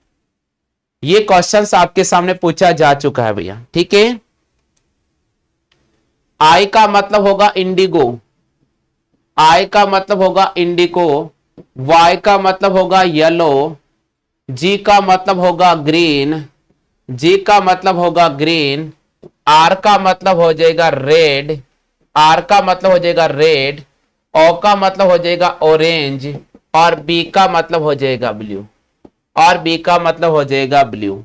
Speaker 1: ये क्वेश्चन आपके सामने पूछा जा चुका है भैया, ठीक है। आई का मतलब होगा इंडिगो, आई का मतलब होगा इंडिगो, वाई का मतलब होगा येलो, जी का मतलब होगा ग्रीन, जी का मतलब होगा ग्रीन, आर का मतलब हो जाएगा रेड, आर का मतलब हो जाएगा रेड, ओ का मतलब हो जाएगा ऑरेंज, और बी का मतलब हो जाएगा ब्लू, और बी का मतलब हो जाएगा ब्लू,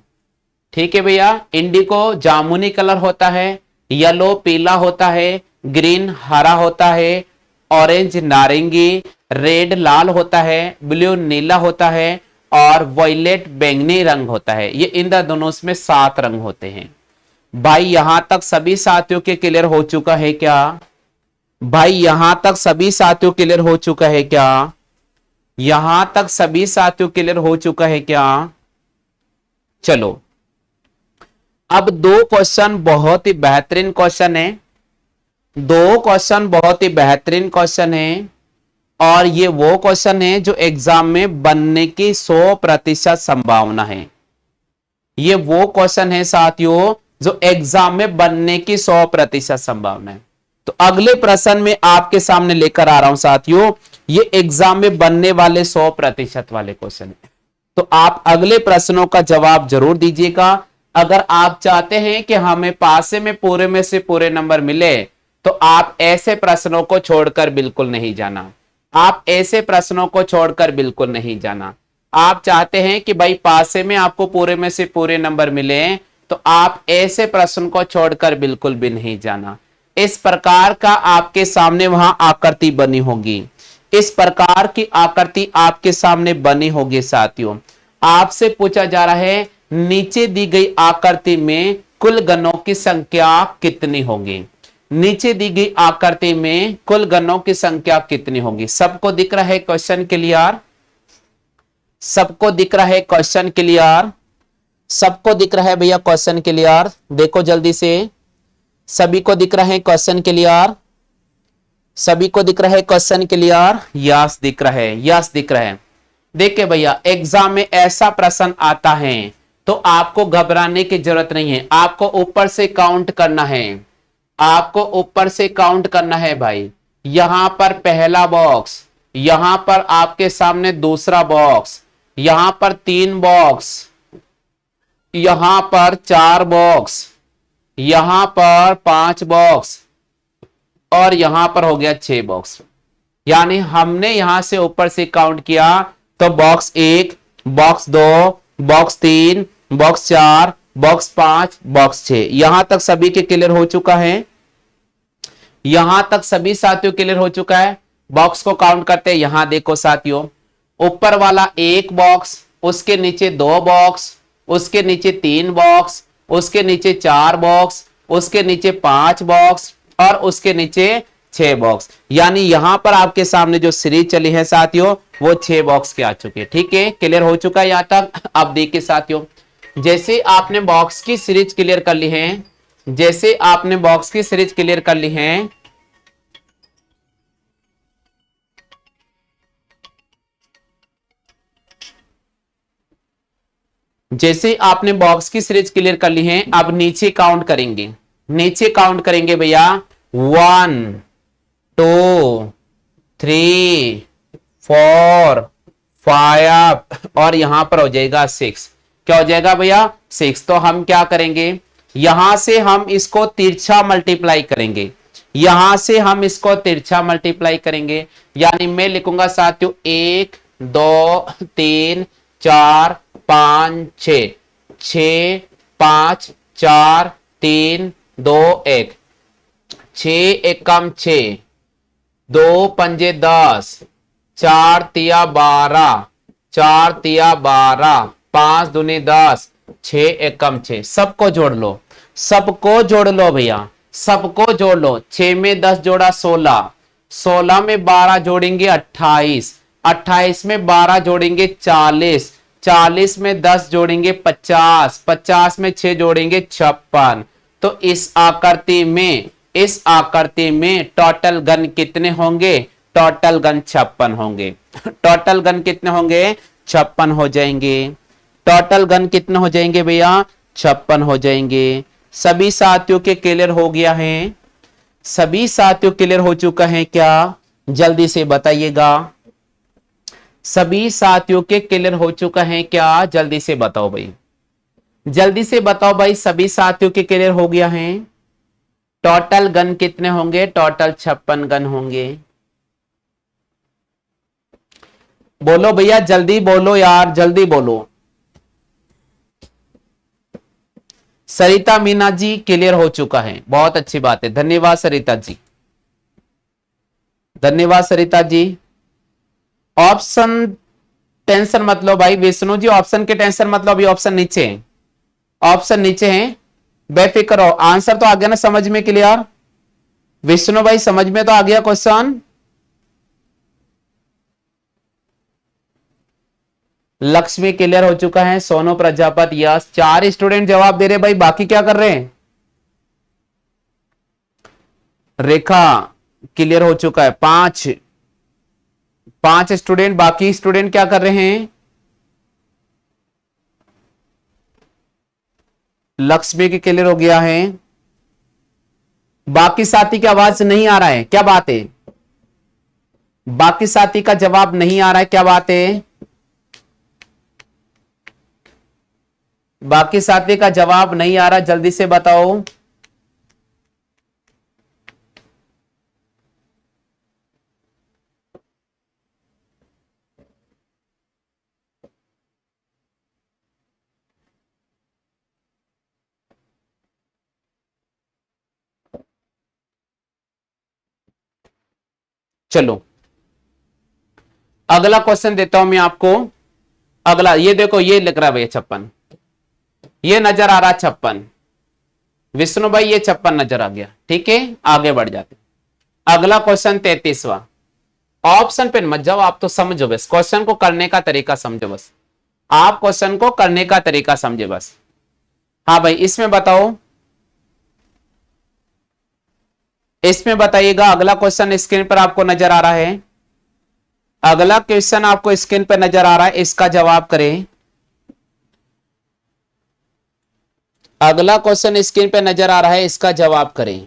Speaker 1: ठीक है भैया। इंडिगो जामुनी कलर होता है, येलो पीला होता है, ग्रीन हरा होता है, ऑरेंज नारंगी, रेड लाल होता है, ब्लू नीला होता है, और वॉयलेट बैंगनी रंग होता है। ये इंद्रधनुष में 7 रंग होते हैं। भाई यहां तक सभी साथियों के क्लियर हो चुका है क्या? भाई यहां तक सभी साथियों क्लियर हो चुका है क्या? यहां तक सभी साथियों क्लियर हो चुका है क्या? चलो अब दो क्वेश्चन बहुत ही बेहतरीन क्वेश्चन है, दो क्वेश्चन बहुत ही बेहतरीन क्वेश्चन है, और ये वो क्वेश्चन है जो एग्जाम में बनने की 100% संभावना है। ये वो क्वेश्चन है साथियों जो एग्जाम में बनने की 100% संभावना है। तो अगले प्रश्न में आपके सामने लेकर आ रहा हूं साथियों, ये एग्जाम में बनने वाले 100% वाले क्वेश्चन है। तो आप अगले प्रश्नों का जवाब जरूर दीजिएगा। अगर आप चाहते हैं कि हमें पासे में से पूरे नंबर मिले, तो आप ऐसे प्रश्नों को छोड़कर बिल्कुल नहीं जाना, आप ऐसे प्रश्नों को छोड़कर बिल्कुल नहीं जाना। आप चाहते हैं कि भाई पासे में आपको पूरे में से पूरे नंबर मिले, तो आप ऐसे प्रश्न को छोड़कर बिल्कुल भी नहीं जाना। इस प्रकार का आपके सामने वहां आकृति बनी होगी, इस प्रकार की आकृति आपके सामने बनी होगी साथियों। आपसे पूछा जा रहा है नीचे दी गई आकृति में कुल गणों की संख्या कितनी होगी। नीचे दी गई आकृति में कुल गणों की संख्या कितनी होगी। सबको दिख रहा है क्वेश्चन क्लियर? सबको दिख रहा है क्वेश्चन क्लियर? सबको दिख रहा है भैया क्वेश्चन क्लियर? देखो जल्दी से, सभी को दिख रहा है क्वेश्चन क्लियर? सभी को दिख रहा है क्वेश्चन क्लियर? यस दिख रहा है, यस दिख रहा है। देखिए भैया एग्जाम में ऐसा प्रश्न आता है तो आपको घबराने की जरूरत नहीं है, आपको ऊपर से काउंट करना है, आपको ऊपर से काउंट करना है भाई। यहां पर पहला बॉक्स, यहां पर आपके सामने दूसरा बॉक्स, यहां पर 3 बॉक्स, यहां पर 4 बॉक्स, यहां पर 5 बॉक्स और यहां पर हो गया 6 बॉक्स। यानी हमने यहां से ऊपर से काउंट किया तो box 1, box 2, box 3, box 4, box 5, box 6। यहां तक सभी के क्लियर हो चुका है? यहां तक सभी साथियों क्लियर हो चुका है? बॉक्स को काउंट करते हैं। यहां देखो साथियों, ऊपर वाला 1 बॉक्स, उसके नीचे 2 बॉक्स, उसके नीचे 3 बॉक्स, उसके नीचे 4 बॉक्स, उसके नीचे 5 बॉक्स और उसके नीचे 6 बॉक्स। यानी यहां पर आपके सामने जो सीरीज चली है साथियों वो 6 बॉक्स के आ चुके हैं। ठीक है, क्लियर हो चुका है यहां तक? अब देखिए साथियों, जैसे आपने बॉक्स की सीरीज क्लियर कर ली है, जैसे आपने बॉक्स की सीरीज क्लियर कर ली है, जैसे आपने बॉक्स की सीरीज क्लियर कर ली है, अब नीचे काउंट करेंगे। नीचे काउंट करेंगे भैया 1 2 3 4 5 और यहां पर हो जाएगा 6। क्या हो जाएगा भैया? 6। तो हम क्या करेंगे, यहां से हम इसको तिरछा मल्टीप्लाई करेंगे, यहां से हम इसको तिरछा मल्टीप्लाई करेंगे। यानी मैं लिखूंगा साथियों 1 2 3 4 5 6, 6 5 4 3 2 1, 6 एकम 6, 2 पंजे 10, 4 तिया 12, 4 तिया 12, 5 दूनी 10, 6 एकम 6। सबको जोड़ लो, सबको जोड़ लो भैया, सबको जोड़ लो। 6 में 10 जोड़ा 16, 16 में 12 जोड़ेंगे 28, 28 में 12 जोड़ेंगे 40, 40 में 10 जोड़ेंगे 50, 50 में 6 जोड़ेंगे 56। तो इस आकृति में, इस आकृति में टोटल गण कितने होंगे? टोटल गण 56 होंगे। टोटल गण कितने होंगे? 56 हो जाएंगे। टोटल गण कितने हो जाएंगे भैया? 56 हो जाएंगे। सभी साथियों के क्लियर हो गया है? सभी साथियों क्लियर हो चुका है क्या? जल्दी से बताइएगा। सभी साथियों के क्लियर हो चुका है क्या? जल्दी से बताओ भाई, जल्दी से बताओ भाई, सभी साथियों के क्लियर हो गया है? टोटल गन कितने होंगे? टोटल 56 गन होंगे। बोलो भैया, जल्दी बोलो यार, जल्दी बोलो। सरिता मीना जी क्लियर हो चुका है, बहुत अच्छी बात है, धन्यवाद सरिता जी, धन्यवाद सरिता जी। ऑप्शन टेंशन मत लो भाई विष्णु जी, ऑप्शन के टेंशन मत लो, अभी ऑप्शन नीचे है, ऑप्शन नीचे है, बेफिक्र रहो। आंसर तो आ गया ना समझ में क्लियर? विष्णु भाई समझ में तो आ गया क्वेश्चन? लक्ष्मी क्लियर हो चुका है, सोनू प्रजापति यस। 4 स्टूडेंट जवाब दे रहे भाई, बाकी क्या कर रहे हैं? रेखा क्लियर हो चुका है, 5 स्टूडेंट, बाकी स्टूडेंट क्या कर रहे हैं? लक्ष्मी की क्लियर हो गया है, बाकी साथी की आवाज नहीं आ रहा है, क्या बात है? बाकी साथी का जवाब नहीं आ रहा है, क्या बात है? बाकी साथी का जवाब नहीं आ रहा, जल्दी से बताओ। चलो अगला क्वेश्चन देता हूं मैं आपको। अगला ये देखो, ये लिख रहा है भैया 56, ये नजर आ रहा 56। विष्णु भाई ये 56 नजर आ गया, ठीक है आगे बढ़ जाते। अगला क्वेश्चन 33वां। ऑप्शन पे मत जाओ, आप तो समझो बस, क्वेश्चन को करने का तरीका समझो बस, आप क्वेश्चन को करने का तरीका समझे बस। हाँ भाई इसमें बताओ, इसमें बताइएगा। अगला क्वेश्चन स्क्रीन पर आपको नजर आ रहा है, अगला क्वेश्चन आपको स्क्रीन पर नजर आ रहा है, इसका जवाब करें। अगला क्वेश्चन स्क्रीन पे नजर आ रहा है, इसका जवाब करें।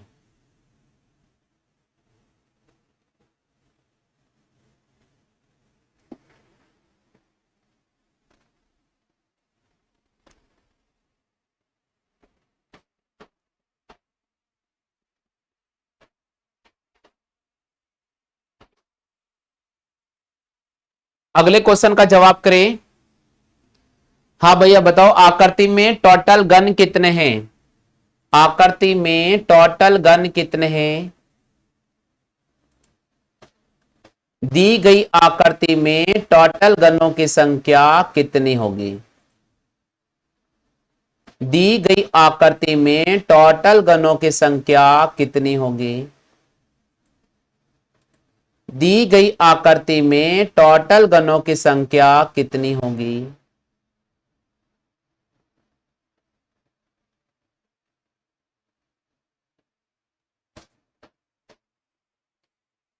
Speaker 1: अगले क्वेश्चन का जवाब करें। हाँ भैया बताओ, आकृति में टोटल गण कितने हैं? आकृति में टोटल गण कितने हैं? दी गई आकृति में टोटल गणों की संख्या कितनी होगी? दी गई आकृति में टोटल गणों की संख्या कितनी होगी? दी गई आकृति में टोटल गणों की संख्या कितनी होगी?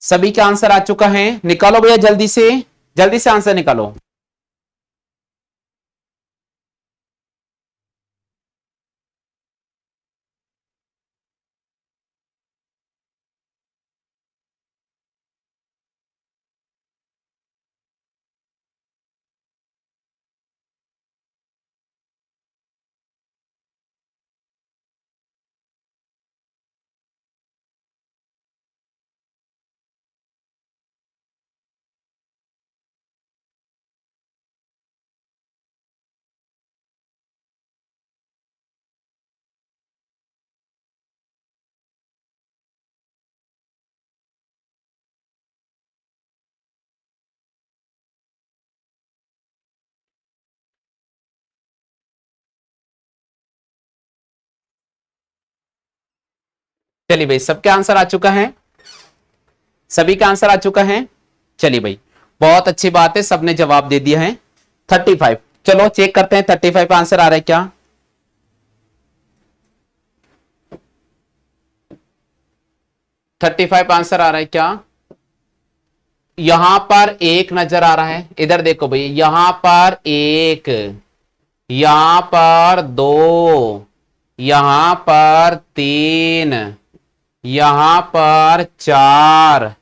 Speaker 1: सभी का आंसर आ चुका है, निकालो भैया जल्दी से आंसर निकालो। चलिए भाई सबके आंसर आ चुका है, सभी का आंसर आ चुका है। चलिए भाई बहुत अच्छी बात है, सबने जवाब दे दिया है। 35, चलो चेक करते हैं 35 आंसर आ रहा है क्या। 35 आंसर आ रहा है क्या? यहां पर एक नजर आ रहा है, इधर देखो भाई, यहां पर एक, यहां पर दो, यहां पर तीन, यहां पर चार,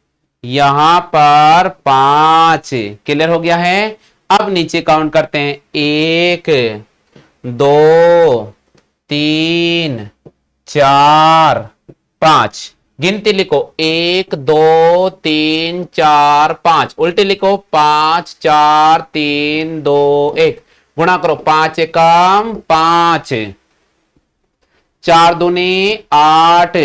Speaker 1: यहां पर पांच। क्लियर हो गया है। अब नीचे काउंट करते हैं, एक, दो, तीन, चार, पांच। गिनती लिखो, एक, दो, तीन, चार, पांच। उल्टे लिखो, पांच, चार, तीन, दो, एक। गुणा करो, पांच एकम पांच, चार दूनी आठ,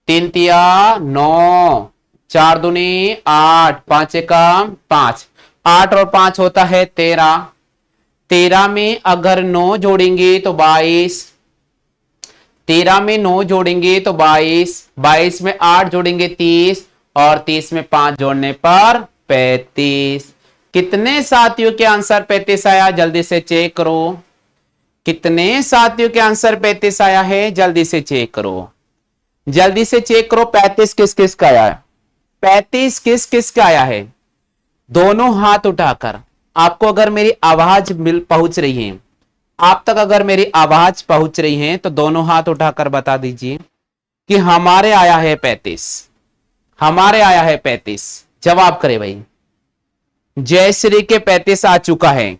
Speaker 1: तीन तिया नौ, चार दूनी आठ, पांच एकम पांच, आठ और पांच होता है 13। 13 में अगर 9 जोड़ेंगे तो 22, 13 में 9 जोड़ेंगे तो 22, 22 में 8 जोड़ेंगे 30, और 30 में 5 जोड़ने पर 35। कितने साथियों के आंसर 35 आया, जल्दी से चेक करो। कितने साथियों के आंसर 35 आया है, जल्दी से चेक करो, जल्दी से चेक करो। 35 किस किस का आया है? 35 किस किस का आया है? दोनों हाथ उठाकर, आपको अगर मेरी आवाज मिल पहुंच रही है, आप तक अगर मेरी आवाज पहुंच रही है तो दोनों हाथ उठाकर बता दीजिए कि हमारे आया है 35, हमारे आया है 35। जवाब करे भाई। जयश्री के 35 आ चुका है,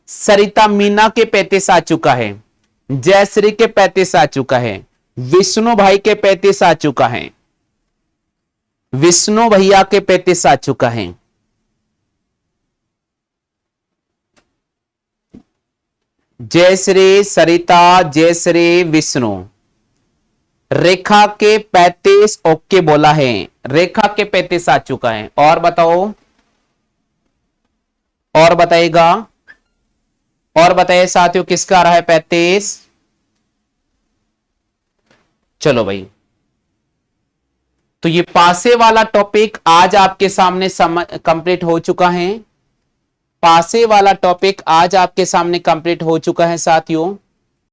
Speaker 1: सरिता मीना के 35 आ चुका है, जयश्री के 35 आ चुका है, विष्णु भाई के 35 आ चुका है, विष्णु भैया के 35 आ चुका है। जयश्री, सरिता, जयश्री, विष्णु, रेखा के 35 ओके बोला है, रेखा के 35 आ चुका है। और बताओ, और बताइएगा, और बताइए साथियों किसका आ रहा है 35? चलो भाई, तो ये पासे वाला टॉपिक आज आपके सामने कंप्लीट हो चुका है। पासे वाला टॉपिक आज आपके सामने कंप्लीट हो चुका है साथियों।